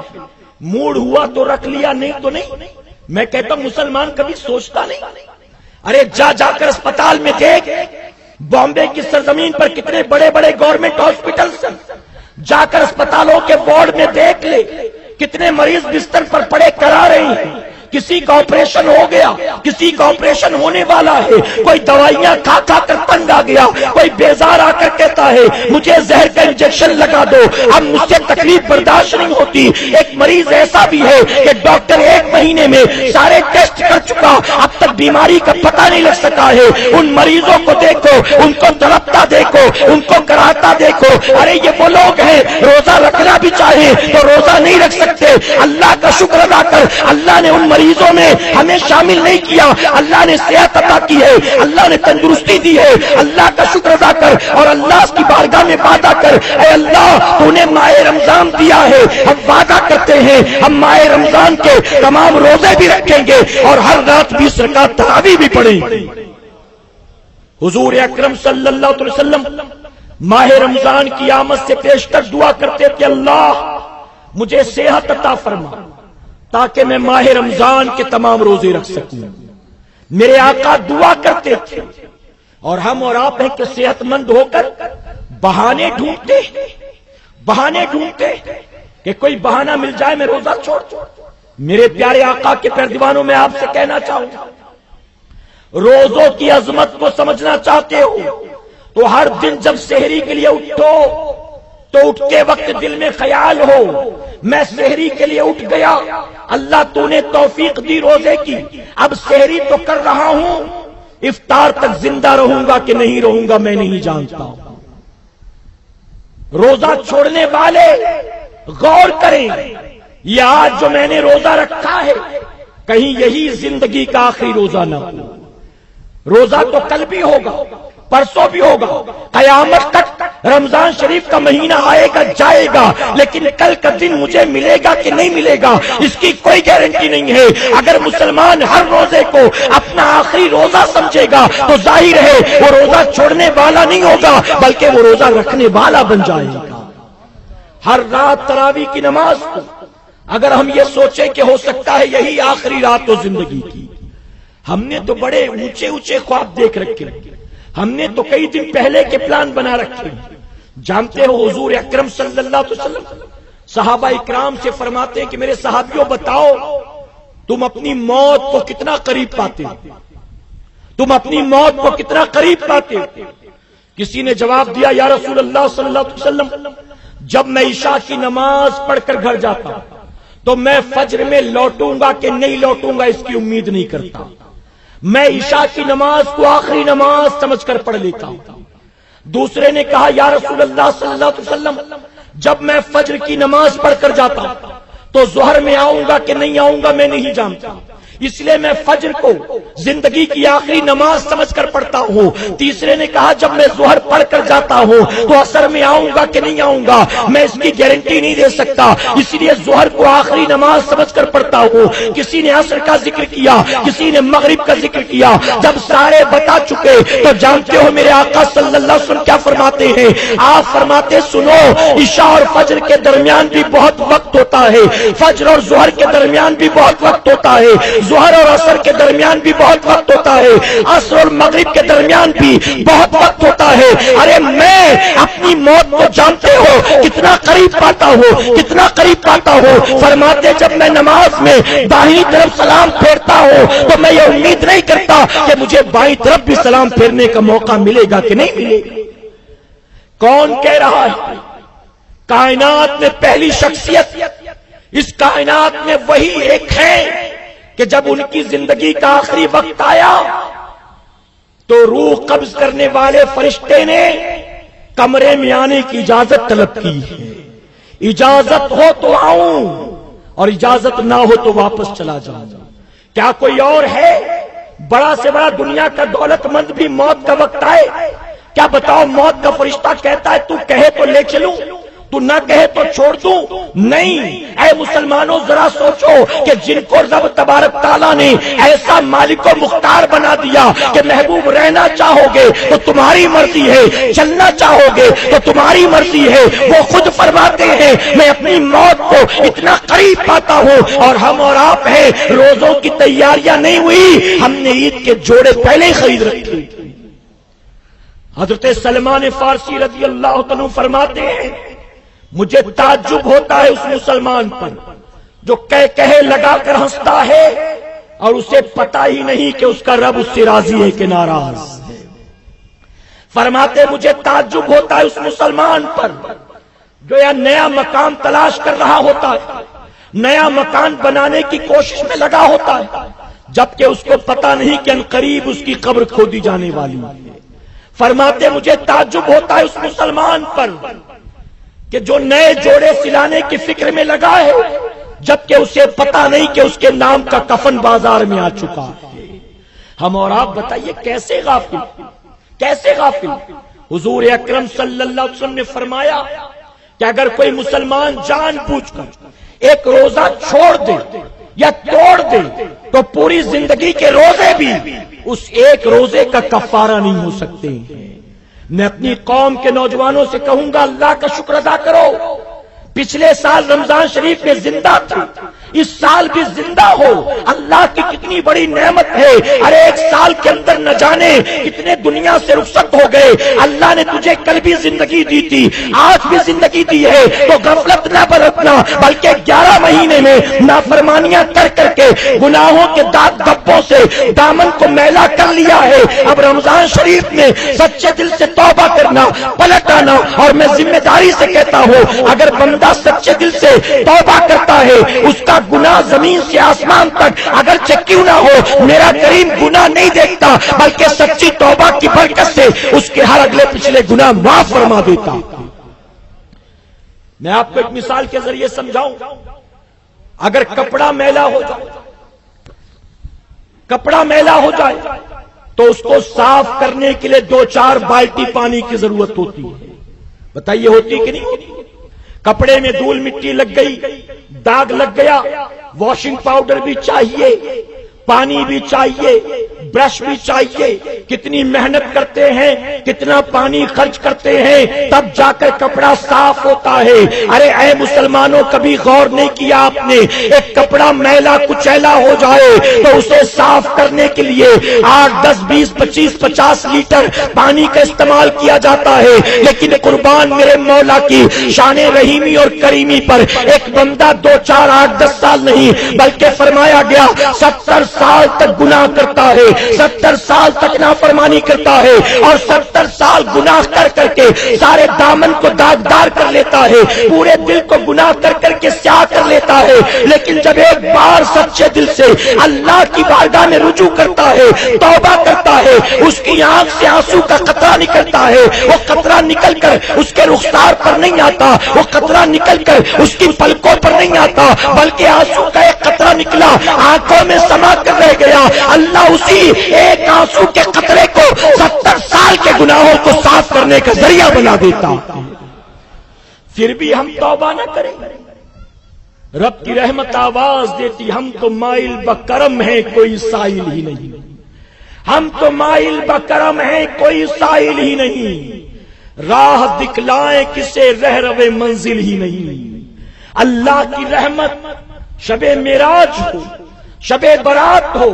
موڈ ہوا تو رکھ لیا، نہیں تو نہیں۔ میں کہتا ہوں مسلمان کبھی سوچتا نہیں؟ ارے جا جا کر اسپتال میں دیکھ، بامبے کی سرزمین پر کتنے بڑے بڑے گورنمنٹ ہاسپٹلز ہیں، جا کر اسپتالوں کے وارڈ میں دیکھ لے، کتنے مریض بستر پر پڑے کرا رہے ہیں، کسی کا آپریشن ہو گیا، کسی کا آپریشن ہونے والا ہے، کوئی دوائیاں کھا کھا کر تنگ آ گیا، کوئی بیزار آ کر کہتا ہے مجھے زہر کا انجیکشن لگا دو، اب مجھ سے تکلیف برداشت نہیں ہوتی۔ ایک مریض ایسا بھی ہے کہ ڈاکٹر 1 مہینے میں سارے ٹیسٹ کر چکا، اب تک بیماری کا پتہ نہیں لگ سکا ہے۔ ان مریضوں کو دیکھو، ان کو تڑپتا دیکھو، ان کو کراتا دیکھو۔ ارے یہ وہ لوگ ہیں روزہ رکھنا بھی چاہیں تو روزہ نہیں رکھ سکتے۔ اللہ کا شکر ادا کر، اللہ نے ان مریضوں میں ہمیں شامل نہیں کیا، اللہ نے صحت عطا کی ہے، اللہ نے تندرستی دی ہے۔ اللہ کا شکر ادا کر اور اللہ کی بارگاہ میں وعدہ کر، اے اللہ تو نے ماہ رمضان دیا ہے، ہم وعدہ کرتے ہیں ہم ماہ رمضان کے تمام روزے بھی رکھیں گے اور ہر رات 20 رکعت تراویح بھی پڑھیں گے۔ حضور اکرم صلی اللہ علیہ وسلم ماہ رمضان کی آمد سے پیشتر دعا کرتے تھے، اللہ مجھے صحت عطا فرما تاکہ میں ماہ رمضان کے تمام روزے رکھ سکوں۔ میرے آقا دعا کرتے تھے، اور ہم اور آپ ہیں کہ صحت مند ہو کر بہانے ڈھونڈتے کہ کوئی بہانہ مل جائے میں روزہ چھوڑ دوں۔ میرے پیارے آقا کے پیردیوانوں میں آپ سے کہنا چاہوں گا، روزوں کی عظمت کو سمجھنا چاہتے ہو تو ہر دن جب سحری کے لیے اٹھو تو اٹھتے وقت دل میں خیال ہو میں سحری کے لیے اٹھ گیا، اللہ تو نے توفیق دی روزے کی، اب سحری تو کر رہا ہوں، افطار تک زندہ رہوں گا کہ نہیں رہوں گا میں نہیں جانتا۔ روزہ چھوڑنے والے غور کریں، یہ آج جو میں نے روزہ رکھا ہے کہیں یہی زندگی کا آخری روزہ نہ ہو۔ روزہ تو کل بھی ہوگا، پرسوں بھی ہوگا، قیامت تک رمضان شریف کا مہینہ آئے گا جائے گا، لیکن کل کا دن مجھے ملے گا کہ نہیں ملے گا اس کی کوئی گارنٹی نہیں ہے۔ اگر مسلمان ہر روزے کو اپنا آخری روزہ سمجھے گا تو ظاہر ہے وہ روزہ چھوڑنے والا نہیں ہوگا بلکہ وہ روزہ رکھنے والا بن جائے گا۔ ہر رات تراویح کی نماز کو اگر ہم یہ سوچیں کہ ہو سکتا ہے یہی آخری رات ہو زندگی کی، ہم نے تو بڑے اونچے اونچے خواب دیکھ رکھے، ہم نے تو کئی دن پہلے کے پلان بنا رکھے۔ جانتے ہو حضور اکرم صلی اللہ علیہ وسلم صحابہ اکرام سے فرماتے ہیں کہ میرے صحابیوں بتاؤ تم اپنی موت کو کتنا قریب پاتے ہو، تم اپنی موت کو کتنا قریب پاتے ہو؟ کسی نے جواب دیا یا رسول اللہ صلی اللہ علیہ وسلم جب میں عشاء کی نماز پڑھ کر گھر جاتا تو میں فجر میں لوٹوں گا کہ نہیں لوٹوں گا اس کی امید نہیں کرتا، میں عشاء کی نماز کو آخری نماز سمجھ کر پڑھ لیتا ہوں۔ دوسرے نے کہا یا رسول اللہ صلی اللہ علیہ وسلم جب میں فجر کی نماز پڑھ کر جاتا ہوں تو ظہر میں آؤں گا کہ نہیں آؤں گا میں نہیں جانتا، اس لیے میں فجر کو زندگی کی آخری نماز سمجھ کر پڑھتا ہوں۔ تیسرے نے کہا جب میں ظہر پڑھ کر جاتا ہوں تو عصر میں آؤں گا کہ نہیں آؤں گا میں اس کی گارنٹی نہیں دے سکتا، اس لیے ظہر کو آخری نماز سمجھ کر پڑھتا ہوں۔ کسی نے عصر کا ذکر کیا، کسی نے مغرب کا ذکر کیا، جب سارے بتا چکے تو جانتے ہو میرے آقا صلی اللہ علیہ وسلم کیا فرماتے ہیں؟ آپ فرماتے سنو عشاء اور فجر کے درمیان بھی بہت وقت ہوتا ہے، فجر اور ظہر کے درمیان بھی بہت وقت ہوتا ہے، ظہر اور عصر کے درمیان بھی بہت وقت ہوتا ہے، عصر اور مغرب کے درمیان بھی بہت وقت ہوتا ہے۔ ارے میں اپنی موت کو جانتے ہو کتنا قریب پاتا ہوں، کتنا قریب پاتا ہوں۔ فرماتے جب میں نماز میں دائیں طرف سلام پھیرتا ہوں تو میں یہ امید نہیں کرتا کہ مجھے بائیں طرف بھی سلام پھیرنے کا موقع ملے گا کہ نہیں ملے گا۔ کون کہہ رہا ہے؟ کائنات میں پہلی شخصیت اس کائنات میں وہی ایک ہے کہ جب ان کی زندگی کا آخری وقت آیا تو روح قبض کرنے والے فرشتے نے کمرے میں آنے کی اجازت طلب کی ہے، اجازت ہو تو آؤں اور اجازت نہ ہو تو واپس چلا جاؤں۔ کیا کوئی اور ہے بڑا سے بڑا دنیا کا دولت مند بھی موت کا وقت آئے کیا بتاؤ موت کا فرشتہ کہتا ہے تو کہے تو لے چلوں تو نہ کہے تو چھوڑ دوں؟ نہیں۔ اے مسلمانوں ذرا سوچو کہ جن کو رب تبارک تعالیٰ نے ایسا مالک و مختار بنا دیا کہ محبوب رہنا چاہو گے تو تمہاری مرضی ہے، چلنا چاہو گے تو تمہاری مرضی ہے، وہ خود فرماتے ہیں میں اپنی موت کو اتنا قریب پاتا ہوں اور ہم اور آپ ہیں روزوں کی تیاریاں نہیں ہوئی، ہم نے عید کے جوڑے پہلے ہی خرید رکھے۔ حضرت سلمان فارسی رضی اللہ عنہ فرماتے ہیں مجھے تعجب ہوتا ہے اس مسلمان پر جو کہے لگا کر ہنستا ہے اور اسے پتا ہی نہیں کہ اس کا رب اس سے راضی ہے کہ ناراض ہے۔ فرماتے مجھے تعجب ہوتا ہے اس مسلمان پر جو یہ نیا مکان تلاش کر رہا ہوتا ہے، نیا مکان بنانے کی کوشش میں لگا ہوتا ہے، جبکہ اس کو پتا نہیں کہ عنقریب اس کی قبر کھودی جانے والی ہے۔ فرماتے مجھے تعجب ہوتا ہے اس مسلمان پر کہ جو نئے جوڑے سلانے کی فکر میں لگا ہے، جبکہ اسے پتا نہیں کہ اس کے نام کا کفن بازار میں آ چکا ہے۔ ہم اور آپ بتائیے کیسے غافل، کیسے غافل۔ حضور اکرم صلی اللہ علیہ وسلم نے فرمایا کہ اگر کوئی مسلمان جان بوجھ کر ایک روزہ چھوڑ دے یا توڑ دے تو پوری زندگی کے روزے بھی اس ایک روزے کا کفارہ نہیں ہو سکتے۔ میں اپنی قوم کے نوجوانوں سے کہوں گا اللہ کا شکر ادا کرو، پچھلے سال رمضان شریف میں زندہ تھا، اس سال بھی زندہ ہو، اللہ کی کتنی بڑی نعمت ہے۔ ارے ایک سال کے اندر نہ جانے کتنے دنیا سے رخصت ہو گئے، اللہ نے تجھے کل بھی زندگی دی تھی، آج بھی زندگی دی ہے، تو غفلت نہ برتنا، بلکہ 11 مہینے میں نافرمانیاں کر کر کے گناہوں کے داغ دھبوں سے دامن کو میلا کر لیا ہے۔ اب رمضان شریف میں سچے دل سے توبہ کرنا، پلٹ آنا، اور میں ذمہ داری سے کہتا ہوں اگر بندہ سچے دل سے توبہ کرتا ہے اس کا گناہ زمین سے آسمان تک اگرچہ کیوں نہ ہو میرا کریم گناہ نہیں دیکھتا، بلکہ سچی توبہ کی برکت سے اس کے ہر اگلے پچھلے گناہ معاف فرما دیتا۔ میں آپ کو ایک مثال کے ذریعے سمجھاؤں، اگر کپڑا میلا ہو جائے، کپڑا میلا ہو جائے تو اس کو صاف کرنے کے لیے 2-4 بالٹی پانی کی ضرورت ہوتی ہے۔ بتائیے ہوتی کہ نہیں ہوتی؟ کپڑے میں دھول مٹی لگ گئی، داغ لگ گیا، واشنگ پاؤڈر بھی چاہیے، پانی بھی چاہیے، برش بھی چاہیے، کتنی محنت کرتے ہیں، کتنا پانی خرچ کرتے ہیں، تب جا کر کپڑا صاف ہوتا ہے۔ ارے اے مسلمانوں کبھی غور نہیں کیا آپ نے، ایک کپڑا میلا کچیلا ہو جائے تو اسے صاف کرنے کے لیے 8, 10, 20, 25, 50 لیٹر پانی کا استعمال کیا جاتا ہے، لیکن قربان میرے مولا کی شان رحیمی اور کریمی پر ایک بندہ 2, 4, 8, 10 سال نہیں بلکہ فرمایا گیا 70 سال تک گناہ کرتا ہے، 70 سال تک نافرمانی کرتا ہے، اور 70 سال گناہ کر کر کے سارے دامن کو داغدار کر لیتا ہے، پورے دل کو گناہ کر کر کے سیاہ کر لیتا ہے، لیکن جب ایک بار سچے دل سے اللہ کی بارگاہ میں رجوع کرتا ہے، توبہ کرتا ہے، اس کی آنکھ سے آنسو کا قطرہ نکلتا ہے، وہ قطرہ نکل کر اس کے رخسار پر نہیں آتا، وہ قطرہ نکل کر اس کی پلکوں پر نہیں آتا، بلکہ آنسو کا ایک قطرہ نکلا آنکھوں میں سما کر رہ گیا، اللہ اسی ایک آنسو کے قطرے کو 70 سال کے گناہوں کو صاف کرنے کا ذریعہ بنا دیتا۔ پھر بھی ہم توبہ نہ کریں، رب کی رحمت آواز دیتی ہم تو مائل بکرم ہیں کوئی سائل ہی نہیں، ہم تو مائل بکرم ہیں کوئی سائل ہی نہیں، راہ دکھلائیں کسے رہرو منزل ہی نہیں۔ اللہ کی رحمت شب معراج ہو، شب برات ہو،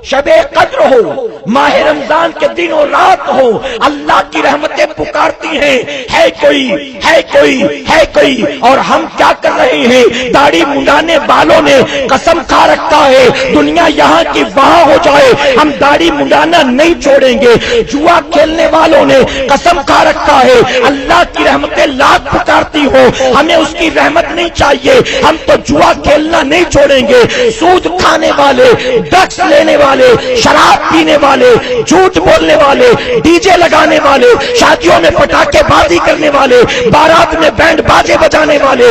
شب قدر ہو، ماہ رمضان کے دن و رات ہو، اللہ کی رحمتیں پکارتی ہیں ہے کوئی ہے کوئی ہے کوئی، اور ہم کیا کر رہے ہیں؟ داڑھی منڈانے والوں نے قسم کھا رکھا ہے دنیا یہاں کی وہاں ہو جائے ہم داڑھی منڈانا نہیں چھوڑیں گے، جوا کھیلنے والوں نے قسم کھا رکھا ہے اللہ کی رحمتیں لاکھ پکارتی ہو ہمیں اس کی رحمت نہیں چاہیے، ہم تو جوا کھیلنا نہیں چھوڑیں گے، سود کھانے والے، ڈرگس لینے والے، شراب پینے والے، جھوٹ بولنے والے، ڈی جے لگانے والے، شادیوں میں پٹاخے بازی کرنے والے، بارات میں بینڈ باجے بجانے والے،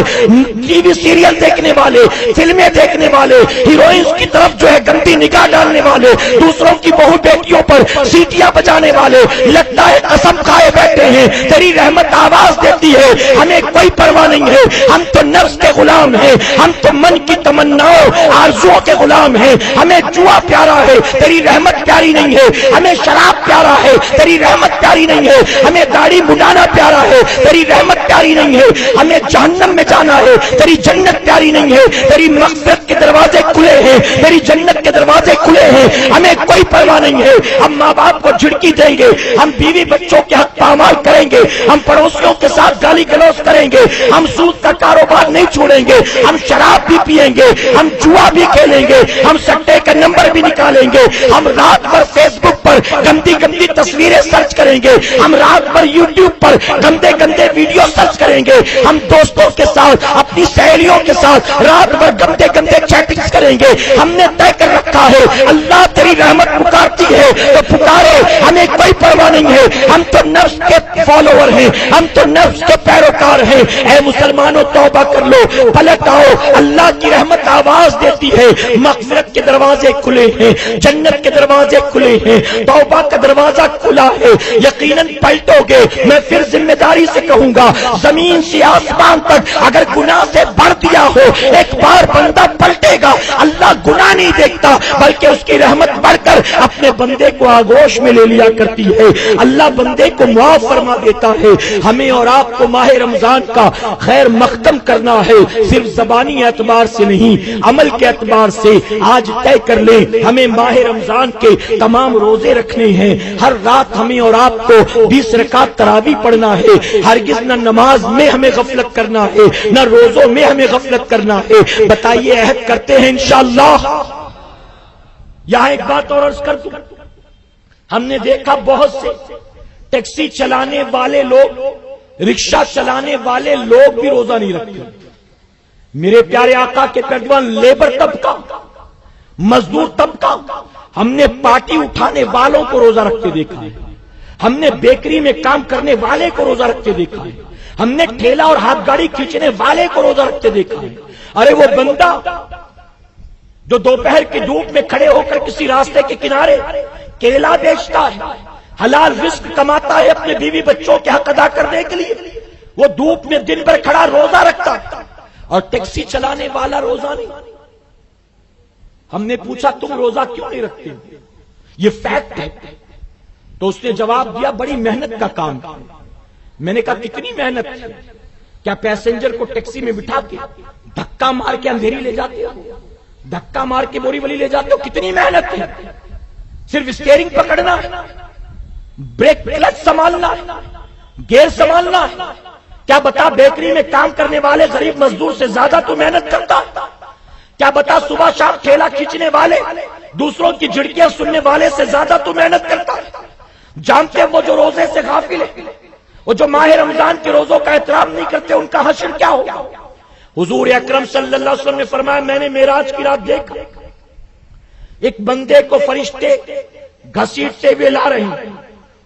ٹی وی سیریل دیکھنے والے، فلمیں دیکھنے والے، ہیروئنز کی طرف جو ہے گندی نگاہ ڈالنے والے، دوسروں کی بہو بیٹیوں پر سیٹیاں بجانے والے، لگتا ہے قسم کھائے بیٹھے ہیں تیری رحمت آواز دیتی ہے ہمیں کوئی پرواہ نہیں ہے، ہم تو نفس کے غلام ہیں، ہم تو من کی تمناؤں آرزوؤں کے غلام ہیں، ہمیں جوا پیارا ہے تیری رحمت پیاری نہیں ہے، ہمیں شراب پیارا ہے تیری رحمت پیاری نہیں ہے، ہمیں داڑھی منڈانا پیارا ہے تیری رحمت پیاری نہیں ہے، ہمیں جہنم میں جانا ہے تیری جنت پیاری نہیں ہے، تیری مغفرت کے دروازے کھلے ہیں، تیری جنت کے دروازے کھلے ہیں، ہمیں کوئی پرواہ نہیں ہے، ہم ماں باپ کو جھڑکی دیں گے، ہم بیوی بچوں کے حق پامال کریں گے، ہم پڑوسیوں کے ساتھ گالی گلوچ کریں گے، ہم سود کا کاروبار نہیں چھوڑیں گے، ہم شراب بھی پیئیں گے، ہم جوا بھی کھیلیں گے، گے, ہم سٹے کا نمبر بھی نکالیں گے, ہم رات بھر فیس بک پر گندی گندی تصویریں سرچ کریں گے, ہم رات بھر یوٹیوب پر گندے گندے ویڈیو سرچ کریں گے, ہم دوستوں کے ساتھ اپنی سہیلیوں کے ساتھ رات بھر گندے گندے چیٹنگز کریں گے. ہم نے طے کر رکھا ہے اللہ تیری رحمت پکارتی ہے تو پکارے, ہمیں کوئی پرواہ نہیں ہے, ہم تو نفس کے فالوور ہیں, ہم تو نفس کے پیروکار ہیں. اے مسلمانوں توبہ کر لو, پلٹ آؤ, اللہ کی رحمت آواز دیتی ہے, مغفرت کے دروازے کھلے ہیں, جنت کے دروازے کھلے ہیں, توبہ کا دروازہ کھلا ہے, یقیناً پلٹو گے. میں پھر ذمہ داری سے کہوں گا, زمین سے آسمان تک اگر گناہ سے بھر دیا ہو, ایک بار بندہ پلٹے گا. اللہ گناہ نہیں دیکھتا بلکہ اس کی رحمت بڑھ کر اپنے بندے کو آغوش میں لے لیا کرتی ہے. اللہ بندے کو معاف فرما دیتا ہے. ہمیں اور آپ کو ماہ رمضان کا خیر مختم کرنا ہے, صرف زبانی اعتبار سے نہیں, عمل کے اعتبار سے. آج طے کر لیں, ہمیں ماہ رمضان کے تمام روزے رکھنے ہیں. ہر رات ہمیں اور آپ کو 20 رکعت تراویح پڑھنا ہے. ہرگز نہ نماز میں ہمیں غفلت کرنا ہے, نہ روزوں میں ہمیں غفلت کرنا ہے. بتائیے عہد کرتے ہیں انشاءاللہ. یہاں ایک بات اور عرض کر دوں, ہم نے دیکھا بہت سے ٹیکسی چلانے والے لوگ, رکشہ چلانے والے لوگ بھی روزہ نہیں رکھتے. میرے پیارے آقا کے پیروان لیبر طبقہ, مزدور طبقہ, ہم نے پارٹی اٹھانے والوں کو روزہ رکھتے دیکھا ہے, ہم نے بیکری میں کام کرنے والے کو روزہ رکھتے دیکھا ہے, ہم نے ٹھیلا اور ہاتھ گاڑی کھینچنے والے کو روزہ رکھتے دیکھا ہے. ارے وہ بندہ جو دوپہر کی دھوپ میں کھڑے ہو کر کسی راستے کے کنارے کیلا بیچتا ہے, حلال رزق کماتا ہے اپنے بیوی بچوں کے حق ادا کرنے کے لیے, وہ دھوپ میں دن بھر کھڑا روزہ رکھتا ہے, اور ٹیکسی چلانے والا روزہ نہیں. ہم نے پوچھا تم روزہ کیوں نہیں رکھتے, یہ فیکٹ ہے. تو اس نے جواب دیا بڑی محنت کا کام. میں نے کہا کتنی محنت, کیا پیسنجر کو ٹیکسی میں بٹھا کے دھکا مار کے اندھیری لے جاتے ہو, دھکا مار کے بوری ولی لے جاتے ہو, کتنی محنت ہے. صرف اسٹیئرنگ پکڑنا, بریک کلچ سنبھالنا, گیئر سنبھالنا. کیا بتا بیکری میں کام کرنے والے غریب مزدور سے زیادہ تو محنت کرتا. کیا بتا صبح شام ٹھیلا کھینچنے والے, دوسروں کی جھڑکیاں سننے والے سے زیادہ تو محنت کرتا. جانتے ہیں وہ جو روزے سے غافل ہے, وہ جو ماہ رمضان کے روزوں کا احترام نہیں کرتے, ان کا حشر کیا ہوگا. حضور اکرم صلی اللہ علیہ وسلم نے فرمایا, میں نے معراج کی رات دیکھا ایک بندے کو فرشتے گھسیٹتے ہوئے لا رہے ہیں,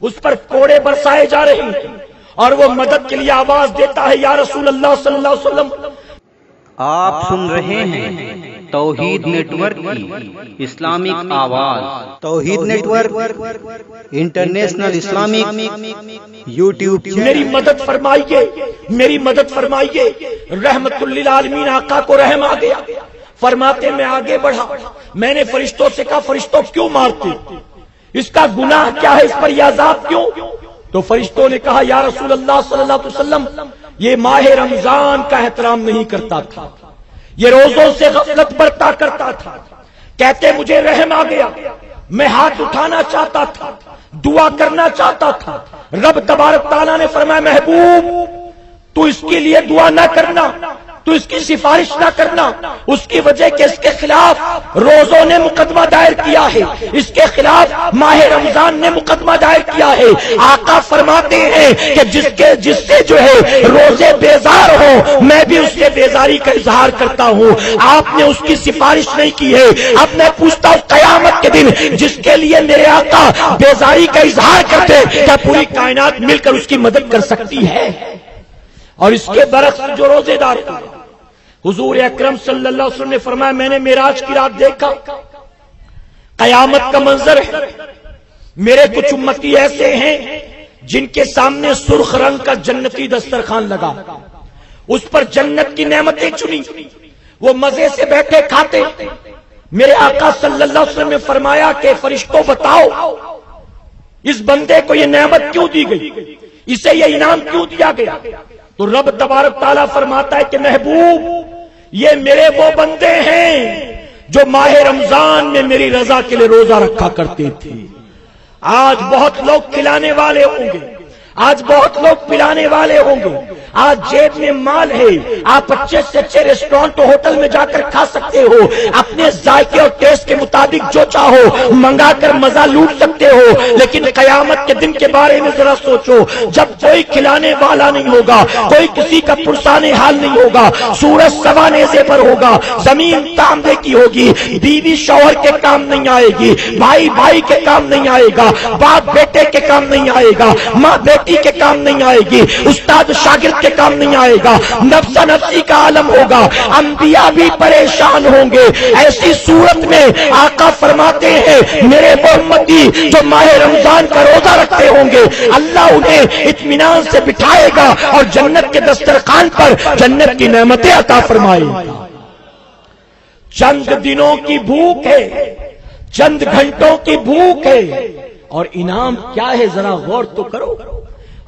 اس پر کوڑے برسائے جا رہے ہیں, اور وہ مدد کے لیے آواز دیتا ہے یا رسول اللہ صلی اللہ علیہ وسلم. آپ سن رہے ہیں توحید نیٹ ورک کی اسلامک آواز. توحید network international Islamic YouTube. میری مدد فرمائیے, میری مدد فرمائیے. رحمت للعالمین آقا کو رحم آ گیا. فرماتے میں آگے بڑھا, میں نے فرشتوں سے کہا فرشتوں کیوں مارتے, اس کا گناہ کیا ہے, اس پر یہ عذاب کیوں. تو فرشتوں نے کہا یا رسول اللہ صلی اللہ علیہ وسلم, یہ ماہ رمضان کا احترام نہیں کرتا تھا, یہ روزوں سے غفلت برتا کرتا تھا. کہتے مجھے رحم آ گیا, میں ہاتھ اٹھانا چاہتا تھا, دعا کرنا چاہتا تھا. رب تبارک تعالیٰ نے فرمایا محبوب تو اس کے لیے دعا نہ کرنا, تو اس کی سفارش نہ کرنا. اس کی وجہ کہ اس کے خلاف روزوں نے مقدمہ دائر کیا ہے, اس کے خلاف ماہ رمضان نے مقدمہ دائر کیا ہے. آقا فرماتے ہیں کہ جس سے جو ہے روزے بیزار ہوں, میں بھی اس سے بیزاری کا اظہار کرتا ہوں. آپ نے اس کی سفارش نہیں کی ہے. اب میں پوچھتا ہوں قیامت کے دن جس کے لیے میرے آقا بیزاری کا اظہار کرتے, کیا پوری کائنات مل کر اس کی مدد کر سکتی ہے؟ اور اس کے برعکس جو روزے دار تھا, حضور اکرم صلی اللہ علیہ وسلم نے فرمایا میں نے معراج کی رات دیکھا, قیامت کا منظر ہے. میرے کچھ امتی ایسے ہیں جن کے سامنے سرخ رنگ کا جنتی دسترخوان لگا, اس پر جنت کی نعمتیں چنی, وہ مزے سے بیٹھے کھاتے. میرے آقا صلی اللہ علیہ وسلم نے فرمایا کہ فرشتوں بتاؤ اس بندے کو یہ نعمت کیوں دی گئی, اسے یہ انعام کیوں دیا گیا. تو رب تبارک تعالیٰ فرماتا ہے کہ محبوب یہ میرے وہ بندے ہیں جو ماہ رمضان میں میری رضا کے لیے روزہ رکھا کرتے تھے. آج بہت لوگ کھلانے والے ہوں گے, آج بہت لوگ پلانے والے ہوں گے، آج جیب میں مال ہے، آپ اچھے سے اچھے ریسٹورینٹ اور ہوٹل میں جا کر کھا سکتے ہو، اپنے ذائقے اور ٹیسٹ کے مطابق جو چاہو منگا کر مزہ لوٹ سکتے ہو، لیکن قیامت کے دن کے بارے میں ذرا سوچو، جب کوئی کھلانے والا نہیں ہوگا، کوئی کسی کا پرسان حال نہیں ہوگا، سورج سوا نیزے پر ہوگا، زمین تانبے کی ہوگی، بیوی شوہر کے کام نہیں آئے گی، بھائی بھائی کے کام نہیں آئے گا، باپ بیٹے کے کام نہیں آئے گا، ماں بیٹی کے کام نہیں آئے گی، استاد شاگرد کے کام نہیں آئے گا، نفس نفسی کا عالم ہوگا، انبیاء بھی پریشان ہوں گے۔ ایسی صورت میں آقا فرماتے ہیں میرے محمدی جو ماہ رمضان کا روزہ رکھتے ہوں گے اللہ انہیں اطمینان سے بٹھائے گا اور جنت کے دسترخوان پر جنت کی نعمتیں عطا فرمائے گا۔ چند دنوں کی بھوک ہے، چند گھنٹوں کی بھوک ہے، اور انعام کیا ہے ذرا غور تو کرو۔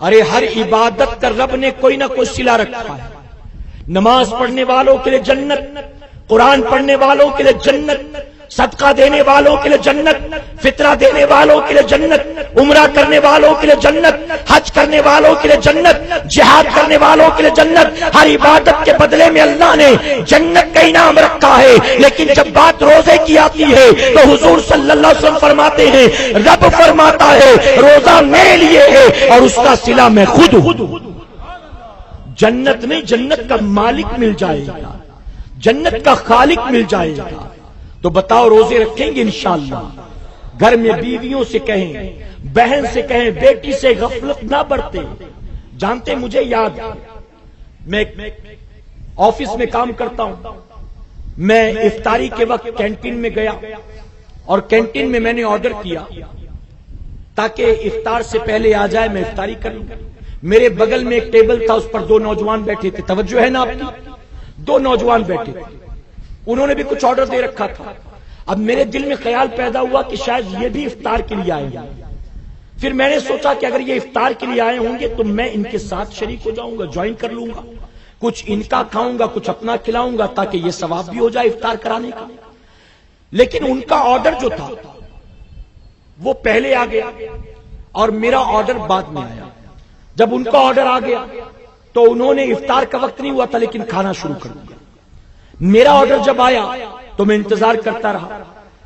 ارے ہر عبادت کا رب نے کوئی نہ کوئی صلہ رکھا ہے، نماز پڑھنے والوں کے لیے جنت، قرآن پڑھنے والوں کے لیے جنت، صدقہ دینے والوں کے لیے جنت، فطرہ دینے والوں کے لیے جنت، عمرہ کرنے والوں کے لیے جنت، حج کرنے والوں کے لیے جنت، جہاد کرنے والوں کے لیے جنت۔ ہر عبادت کے بدلے میں اللہ نے جنت کا انعام رکھا ہے، لیکن جب بات روزے کی آتی ہے تو حضور صلی اللہ علیہ وسلم فرماتے ہیں رب فرماتا ہے روزہ میرے لیے ہے اور اس کا صلہ میں خود ہوں۔ جنت نہیں، جنت کا مالک مل جائے گا، جنت کا خالق مل جائے گا۔ تو بتاؤ روزے رکھیں گے انشاءاللہ؟ گھر میں بیویوں سے کہیں، بہن سے کہیں، بیٹی سے غفلت نہ برتے۔ جانتے مجھے یاد، میں آفس میں کام کرتا ہوں، میں افطاری کے وقت کینٹین میں گیا اور کینٹین میں میں نے آرڈر کیا تاکہ افطار سے پہلے آ جائے میں افطاری کر لوں۔ میرے بغل میں ایک ٹیبل تھا، اس پر دو نوجوان بیٹھے تھے، توجہ ہے نا آپ کی؟ دو نوجوان بیٹھے تھے، انہوں نے بھی کچھ آرڈر دے رکھا تھا۔ اب میرے دل میں خیال پیدا ہوا کہ شاید یہ بھی افطار کے لیے آئے ہیں۔ پھر میں نے سوچا کہ اگر یہ افطار کے لیے آئے ہوں گے تو میں ان کے ساتھ شریک ہو جاؤں گا، جوائن کر لوں گا، کچھ ان کا کھاؤں گا، کچھ اپنا کھلاؤں گا تاکہ یہ ثواب بھی ہو جائے افطار کرانے کا۔ لیکن ان کا آرڈر جو تھا وہ پہلے آ گیا اور میرا آرڈر بعد میں آیا۔ جب ان کا آرڈر آ گیا تو انہوں نے افطار کا وقت نہیں ہوا تھا لیکن کھانا شروع کر دیا۔ میرا آرڈر جب آیا تو میں انتظار کرتا رہا،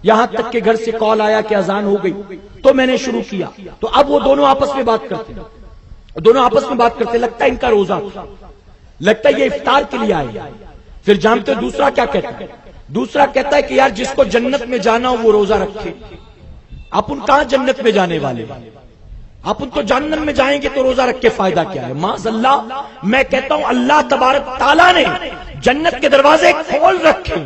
یہاں تک کہ گھر سے کال آیا کہ اذان ہو گئی تو میں نے شروع کیا۔ تو اب وہ دونوں آپس میں بات کرتے، لگتا ہے ان کا روزہ تھا، لگتا ہے یہ افطار کے لیے آئے۔ پھر جانتے دوسرا کیا کہتا ہے؟ دوسرا کہتا ہے کہ یار جس کو جنت میں جانا ہو وہ روزہ رکھے۔ آپ ان کہاں جنت میں جانے والے؟ آپ ان تو جہنم میں جائیں گے تو روزہ رکھ کے فائدہ کیا ہے؟ معاذ اللہ، میں کہتا ہوں اللہ تبارک تعالیٰ نے جنت کے دروازے کھول رکھے،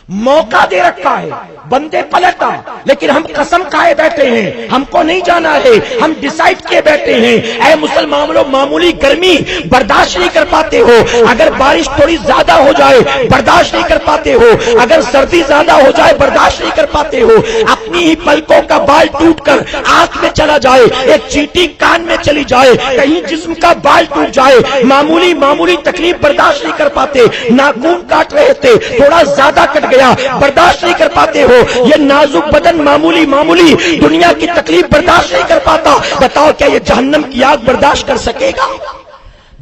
موقع دے رکھا ہے، بندے پلٹا، لیکن ہم قسم کھائے بیٹھے ہیں ہم کو نہیں جانا ہے، ہم ڈیسائیڈ کیے بیٹھے ہیں۔ اے مسلمانوں، معمولی گرمی برداشت نہیں کر پاتے ہو، اگر بارش تھوڑی زیادہ ہو جائے برداشت نہیں کر پاتے ہو، اگر سردی زیادہ ہو جائے برداشت نہیں کر پاتے ہو، اپنی ہی پلکوں کا بال ٹوٹ کر آنکھ میں چلا جائے، ایک چیٹی کان میں چلی جائے، کہیں جسم کا بال ٹوٹ جائے، معمولی تکلیف برداشت نہیں کر پاتے۔ ناخن کاٹ رہے تھے، تھوڑا زیادہ کٹ گیا، برداشت نہیں کر پاتے ہو۔ یہ نازک بدن معمولی دنیا کی تکلیف برداشت نہیں کر پاتا، بتاؤ کیا یہ جہنم کی آگ برداشت کر سکے گا؟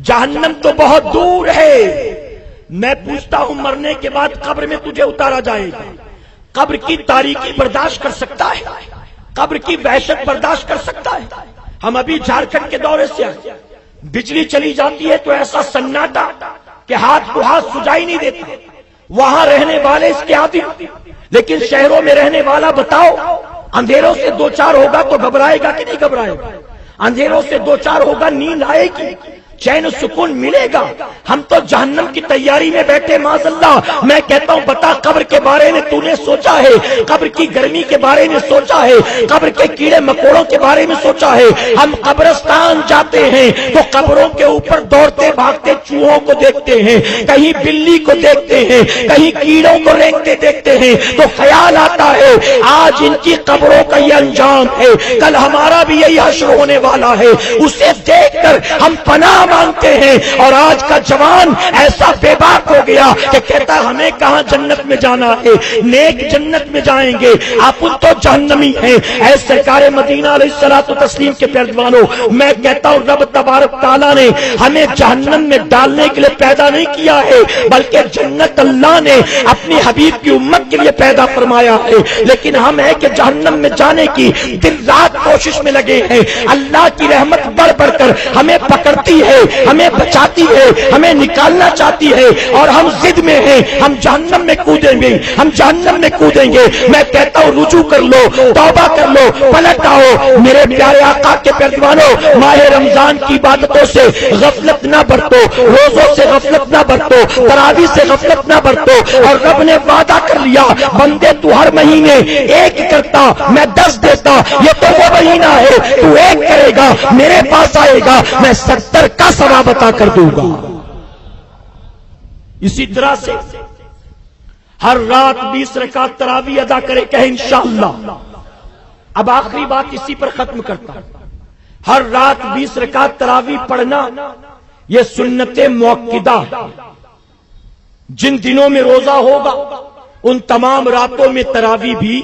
جہنم تو بہت دور ہے۔ میں پوچھتا ہوں مرنے کے بعد قبر میں تجھے اتارا جائے گا، قبر کی تاریکی برداشت کر سکتا ہے؟ قبر کی وحشت برداشت کر سکتا ہے؟ ہم ابھی جھارکھنڈ کے دورے سے آئے، بجلی چلی جاتی ہے تو ایسا سناٹا کہ ہاتھ کو ہاتھ سجائی نہیں دیتا۔ وہاں رہنے والے اس کے عادی، لیکن شہروں میں رہنے والا بتاؤ اندھیروں سے دو چار ہوگا تو گھبرائے گا کہ نہیں گھبرائے گا؟ اندھیروں سے دو چار ہوگا، نیند آئے گی، چین و سکون ملے گا۔ ہم تو جہنم کی تیاری میں بیٹھے معاذ اللہ۔ میں کہتا ہوں بتا قبر کے بارے میں تو نے سوچا ہے؟ قبر کی گرمی کے بارے میں سوچا ہے؟ قبر کے کیڑے مکوڑوں کے بارے میں سوچا ہے؟ ہم قبرستان جاتے ہیں تو قبروں کے اوپر دوڑتے بھاگتے چوہوں کو دیکھتے ہیں، کہیں بلی کو دیکھتے ہیں، کہیں کیڑوں کو رینگتے دیکھتے ہیں، تو خیال آتا ہے آج ان کی قبروں کا یہ انجام ہے، کل ہمارا بھی یہی حشر ہونے والا ہے۔ اسے دیکھ کر ہم پناہ مانتے ہیں، اور آج کا جوان ایسا بے باک ہو گیا کہ کہتا ہمیں کہاں جنت میں جانا ہے، نیک جنت میں جائیں گے، آپ تو جہنمی ہیں۔ اے سرکار مدینہ علیہ الصلوۃ والتسلیم کے پیروانوں، میں کہتا ہوں رب تبارک تعالیٰ نے ہمیں جہنم میں ڈالنے کے لیے پیدا نہیں کیا ہے، بلکہ جنت اللہ نے اپنی حبیب کی امت کے لیے پیدا فرمایا ہے۔ لیکن ہم ہے کہ جہنم میں جانے کی دن رات کوشش میں لگے ہیں۔ اللہ کی رحمت بڑھ بڑھ کر ہمیں پکڑتی ہے، ہمیں بچاتی ہے، ہمیں نکالنا چاہتی ہے، اور ہم ضد میں ہیں، ہم جہنم میں کودیں گے، ہم جہنم میں کودیں گے۔ میں کہتا ہوں رجوع کر لو، توبہ کر لو، پلٹ آؤ۔ میرے پیارے آقا کے پیروانوں، ماہ رمضان کی عبادتوں سے غفلت نہ برتو، روزوں سے غفلت نہ برتو، تراویح سے غفلت نہ برتو، اور رب نے وعدہ کر لیا بندے تو ہر مہینے ایک کرتا میں 10 دیتا، یہ تو وہ مہینہ ہے تو ایک کرے گا میرے پاس آئے گا میں 70 کا ثواب عطا کر دوں گا۔ اسی طرح سے ہر رات 20 رکعت تراویح ادا کرے، کہے انشاءاللہ۔ اب آخری بات اسی پر ختم کرتا ہوں، ہر رات 20 رکعت تراویح پڑھنا یہ سنت موقدہ، جن دنوں میں روزہ ہوگا ان تمام راتوں میں تراویح بھی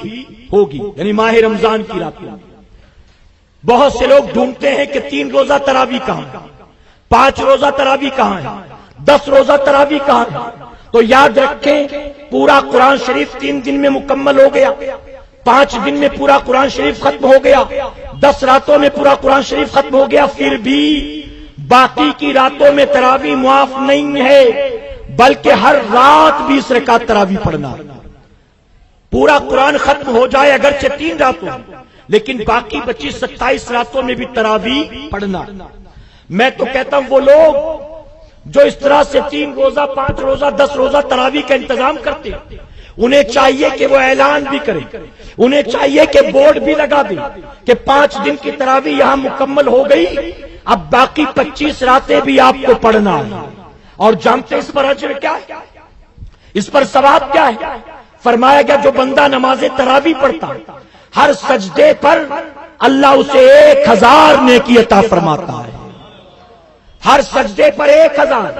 ہوگی، یعنی ماہ رمضان کی راتوں میں۔ بہت سے لوگ ڈھونڈتے ہیں کہ 3 روزہ تراویح کہاں ہے، 5 روزہ تراویح کہاں ہے، 10 روزہ تراویح کہاں ہے؟ تو یاد رکھیں پورا قرآن شریف 3 دن میں مکمل ہو گیا، 5 دن میں پورا قرآن شریف ختم ہو گیا، 10 راتوں میں پورا قرآن شریف ختم ہو گیا، پھر بھی باقی کی راتوں میں تراویح معاف نہیں ہے، بلکہ ہر رات 20 رکعت تراویح پڑھنا۔ پورا قرآن ختم ہو جائے اگرچہ 3 راتوں میں، لیکن باقی بچی 27 راتوں میں بھی تراویح پڑھنا۔ میں تو کہتا ہوں وہ لوگ جو اس طرح سے 3 روزہ 5 روزہ 10 روزہ تراویح کا انتظام کرتے ہیں، انہیں چاہیے کہ وہ اعلان بھی کریں، انہیں چاہیے کہ بورڈ بھی لگا دیں کہ 5 دن کی تراویح یہاں مکمل ہو گئی، اب باقی 25 راتیں بھی آپ کو پڑھنا ہے۔ اور جانتے اس پر اجر کیا ہے، اس پر ثواب کیا ہے؟ فرمایا گیا جو بندہ نماز تراویح پڑھتا ہر سجدے پر اللہ اسے 1000 نیکی عطا فرماتا ہے، ہر سجدے پر 1000۔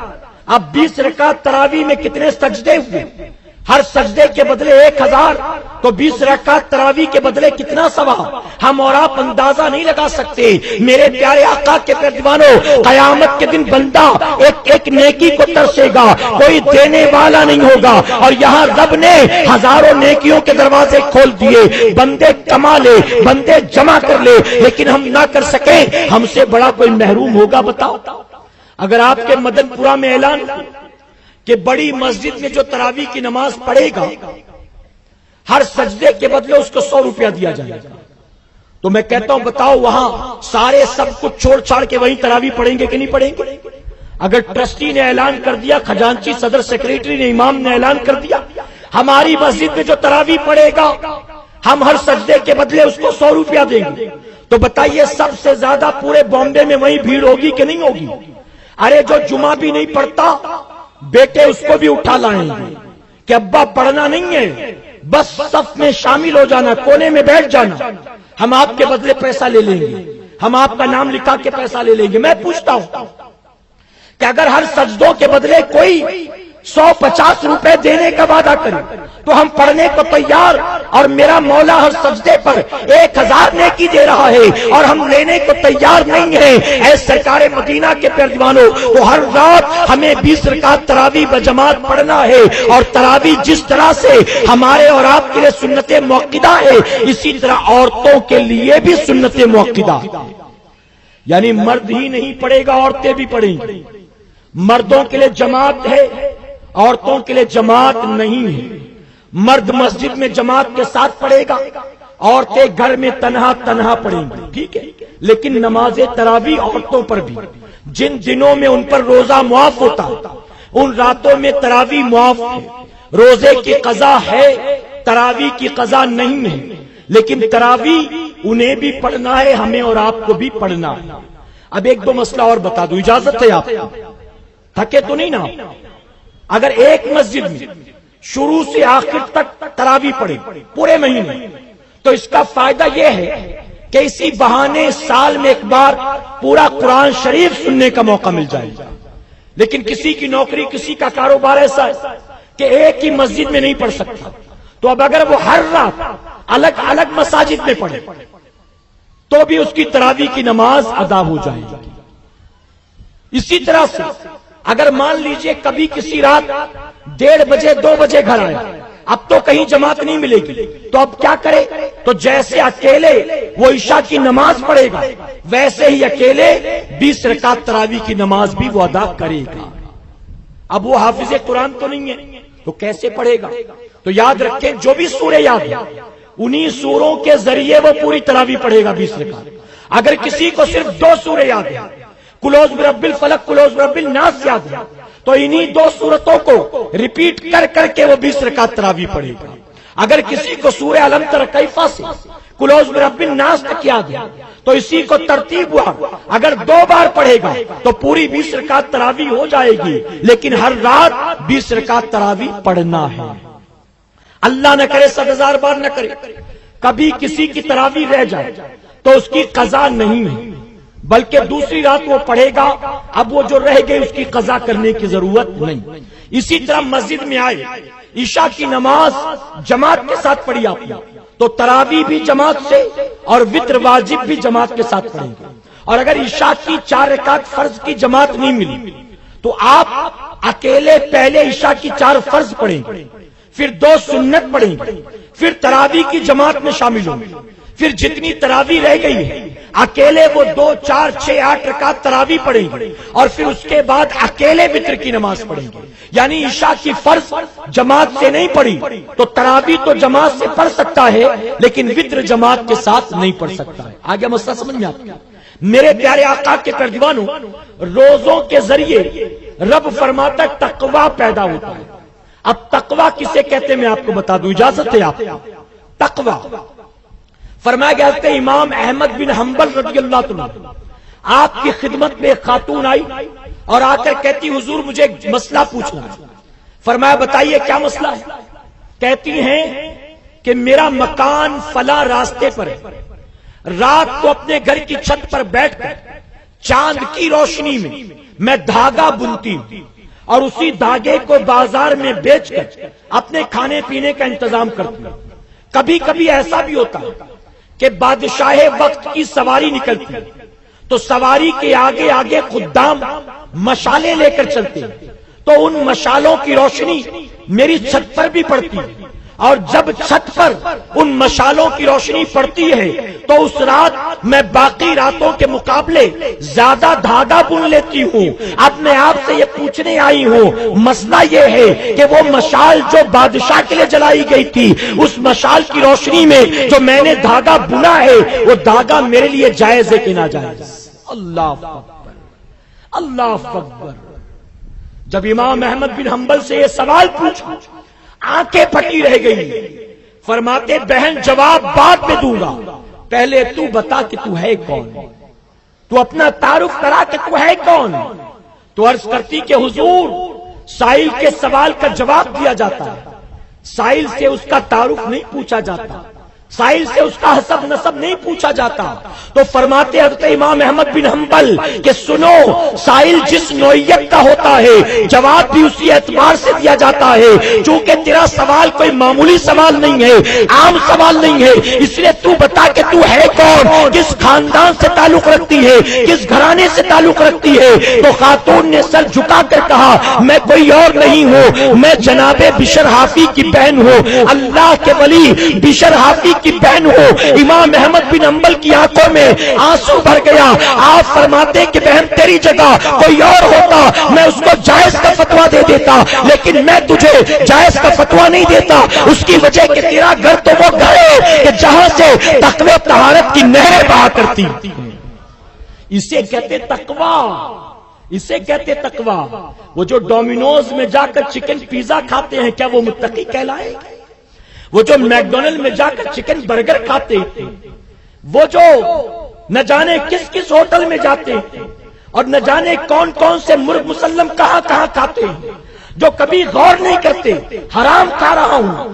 اب 20 رکعت تراویح میں کتنے سجدے ہوئے؟ ہر سجدے کے بدلے 1000، تو 20 رکعت تراویح کے بدلے کتنا ثواب ہم اور آپ اندازہ نہیں لگا سکتے۔ میرے پیارے آقا کے پیروانوں، قیامت کے دن بندہ ایک نیکی کو ترسے گا، کوئی دینے والا نہیں ہوگا، اور یہاں رب نے ہزاروں نیکیوں کے دروازے کھول دیے، بندے کما لے، بندے جمع کر لے، لیکن ہم نہ کر سکیں، ہم سے بڑا کوئی محروم ہوگا؟ بتاؤ، اگر آپ کے مدن پورہ میں اعلان کہ بڑی مسجد میں جو تراویح کی نماز پڑھے گا ہر سجدے کے بدلے اس کو 100 روپیہ دیا جائے گا، تو میں کہتا ہوں بتاؤ وہاں سارے سب کچھ چھوڑ چھاڑ کے وہیں تراویح پڑھیں گے کہ نہیں پڑھیں گے؟ اگر ٹرسٹی نے اعلان کر دیا، خزانچی صدر سیکریٹری نے امام نے اعلان کر دیا ہماری مسجد میں جو تراویح پڑھے گا ہم ہر سجدے کے بدلے اس کو 100 روپیہ دیں گے، تو بتائیے سب سے زیادہ پورے بامبے میں وہیں بھیڑ ہوگی کہ نہیں ہوگی؟ ارے جو جمعہ بھی نہیں پڑھتا بیٹے اس کو بھی اٹھا لائیں گے کہ ابا پڑھنا نہیں ہے، بس صف میں شامل ہو جانا، کونے میں بیٹھ جانا، ہم آپ کے بدلے پیسہ لے لیں گے، ہم آپ کا نام لکھا کے پیسہ لے لیں گے۔ میں پوچھتا ہوں کہ اگر ہر سجدوں کے بدلے کوئی 150 روپے دینے کا وعدہ کرے تو ہم پڑھنے کو تیار، اور میرا مولا ہر سجدے پر 1000 نیکی دے رہا ہے اور ہم لینے کو تیار نہیں ہیں۔ اے سرکار مدینہ کے پیروانوں، تو ہر رات ہمیں 20 رکعت تراویح بجماعت پڑھنا ہے، اور تراویح جس طرح سے ہمارے اور آپ کے لیے سنت موقدہ ہے، اسی طرح عورتوں کے لیے بھی سنت موقدہ، یعنی مرد ہی نہیں پڑھے گا عورتیں بھی پڑھیں گی۔ مردوں کے لیے جماعت ہے، عورتوں کے لیے جماعت نہیں ہے۔ مرد مسجد میں جماعت کے ساتھ پڑھے گا، عورتیں گھر میں تنہا تنہا پڑھیں گی، ٹھیک ہے، لیکن نماز تراویح عورتوں پر بھی، جن دنوں میں ان پر روزہ معاف ہوتا ان راتوں میں تراویح معاف ہے۔ روزے کی قضا ہے، تراویح کی قضا نہیں ہے، لیکن تراویح انہیں بھی پڑھنا ہے، ہمیں اور آپ کو بھی پڑھنا ہے۔ اب 1-2 مسئلہ اور بتا دوں، اجازت ہے آپ کو؟ تھکے تو نہیں نا؟ اگر ایک مسجد میں شروع سے آخر تک تراویح پڑھے پورے مہینے، تو اس کا فائدہ یہ ہے کہ اسی بہانے سال میں ایک بار پورا قرآن شریف سننے کا موقع مل جائے گا. لیکن کسی کی نوکری، کسی کا کاروبار ایسا ہے کہ ایک ہی مسجد میں نہیں پڑھ سکتا، تو اب اگر وہ ہر رات الگ الگ مساجد میں پڑھے تو بھی اس کی تراویح کی نماز ادا ہو جائے گی. اسی طرح سے اگر مان لیجئے کبھی کسی رات 1:30 بجے 2 بجے گھر آیا، اب تو کہیں جماعت نہیں ملے گی، تو اب کیا کرے؟ تو جیسے اکیلے وہ عشاء کی نماز پڑھے گا، ویسے ہی اکیلے 20 رکعت تراویح کی نماز بھی وہ ادا کرے گا. اب وہ حافظ قرآن تو نہیں ہے تو کیسے پڑھے گا؟ تو یاد رکھیں جو بھی سورہ یاد ہے انہی سوروں کے ذریعے وہ پوری تراویح پڑھے گا 20 رکعت. اگر کسی کو صرف 2 سورے یاد ہے، کلوز برب الفلق کلوز برب الناس یاد ہے، تو انہی 2 سورتوں کو ریپیٹ کر کر کے وہ 20 رکعت تراویح پڑھے گا. اگر کسی کو سورہ الم تر کیف سے کلوز برب الناس تک یاد ہے تو اسی کو ترتیب ہوا اگر 2 بار پڑھے گا تو پوری 20 رکعت تراویح ہو جائے گی. لیکن ہر رات 20 رکعت تراویح پڑھنا ہے. اللہ نہ کرے 100,000 بار نہ کرے کبھی کسی کی تراویح رہ جائے تو اس کی قضا نہیں ہے، بلکہ دوسری رات وہ پڑھے گا. اب وہ جو رہ گئے اس کی قضا کرنے کی ضرورت نہیں. اسی طرح مسجد میں آئے، عشاء کی نماز جماعت کے ساتھ پڑھی آپ نے تو تراویح بھی جماعت سے اور وتر واجب بھی جماعت کے ساتھ پڑھیں گے. اور اگر عشاء کی 4 رکعت فرض کی جماعت نہیں ملی تو آپ اکیلے پہلے عشاء کی 4 فرض پڑھیں گے، پھر 2 سنت پڑھیں گے، پھر تراویح کی جماعت میں شامل ہوں گے. پھر جتنی تراویح رہ گئی ہے اکیلے وہ 2 4 6 8 رکعت تراویح پڑھیں گے، اور پھر اس کے بعد اکیلے وتر کی نماز پڑھیں گے. یعنی عشاء کی فرض جماعت سے نہیں پڑھی تو تراویح تو جماعت سے پڑھ سکتا ہے لیکن وتر جماعت کے ساتھ نہیں پڑھ سکتا ہے. آگے مسئلہ سمجھ میں آتا ہے؟ میرے پیارے آقا کے کردیوانوں، روزوں کے ذریعے رب فرماتا ہے تقویٰ پیدا ہوتا ہے. اب تقویٰ کسے کہتے میں آپ کو بتا دوں، اجازت ہے آپ؟ تقویٰ فرمایا گیا کہ امام احمد بن حنبل رضی اللہ عنہ آپ کی خدمت میں ایک خاتون آئی اور آ کر کہتی حضور مجھے ایک مسئلہ پوچھنا ہے. فرمایا بتائیے کیا مسئلہ ہے؟ کہتی ہیں کہ میرا مکان فلاں راستے پر ہے، رات کو اپنے گھر کی چھت پر بیٹھ کر چاند کی روشنی میں دھاگا بنتی ہوں اور اسی دھاگے کو بازار میں بیچ کر اپنے کھانے پینے کا انتظام کرتی ہوں. کبھی کبھی ایسا بھی ہوتا ہے کہ بادشاہ وقت کی سواری نکلتی ہے تو سواری کے آگے آگے خدام مشالیں لے کر چلتے ہیں، تو ان مشالوں کی روشنی میری چھت پر بھی پڑتی ہے، اور جب چھت پر ان مشالوں کی روشنی پڑتی ہے تو اس رات میں باقی راتوں کے مقابلے زیادہ دھاگا بن لیتی ہوں. اب میں آپ سے یہ پوچھنے آئی ہوں، مسئلہ یہ ہے کہ وہ مشال جو بادشاہ کے لیے جلائی گئی تھی، اس مشال کی روشنی میں جو میں نے دھاگا بنا ہے وہ دھاگا میرے لیے جائز ہے کہ ناجائز؟ اللہ اکبر، اللہ اکبر. جب امام احمد بن حنبل سے یہ سوال پوچھا آنکھیں پھٹی رہ گئی. فرماتے بہن جواب بعد میں دوں گا، پہلے تو بتا کہ تو ہے کون، تو اپنا تعارف کرا کہ تو ہے کون. تو عرض کرتی کہ حضور سائل کے سوال کا جواب دیا جاتا ہے، سائل سے اس کا تعارف نہیں پوچھا جاتا، سائل سے اس کا حسب نسب نہیں پوچھا جاتا. تو فرماتے حضرت امام احمد بن حنبل کہ سنو، سائل جس نوعیت کا ہوتا ہے جواب بھی اسی اعتبار سے دیا جاتا ہے. چونکہ تیرا سوال کوئی معمولی سوال نہیں ہے، عام سوال نہیں ہے، اس لیے تو بتا کہ تو ہے کون، کس خاندان سے تعلق رکھتی ہے، کس گھرانے سے تعلق رکھتی ہے. تو خاتون نے سر جھکا کر کہا میں کوئی اور نہیں ہوں، میں جناب بشر حافی کی بہن ہوں، اللہ کے ولی بشر حافی کی بہن ہو. امام احمد بن حنبل کی آنکھوں میں آنسو بھر گیا. آپ فرماتے کہ بہن تیری جگہ کوئی اور ہوتا میں اس کو جائز کا فتویٰ دے دیتا، لیکن میں تجھے جائز کا فتویٰ نہیں دیتا. اس کی وجہ کہ تیرا گھر تو وہ گھر ہے کہ جہاں سے تقوی طہارت کی نہریں بہا کرتی. اسے کہتے تقویٰ، اسے کہتے تقویٰ. وہ جو ڈومینوز میں جا کر چکن پیزا کھاتے ہیں کیا وہ متقی کہلائے؟ وہ جو میکڈونلڈ میں جا کر چکن برگر کھاتے ہیں، وہ جو نہ جانے کس کس ہوٹل میں جاتے ہیں اور نہ جانے کون کون سے مرغ مسلم کہاں کہاں کھاتے ہیں، جو کبھی غور نہیں کرتے حرام کھا رہا ہوں،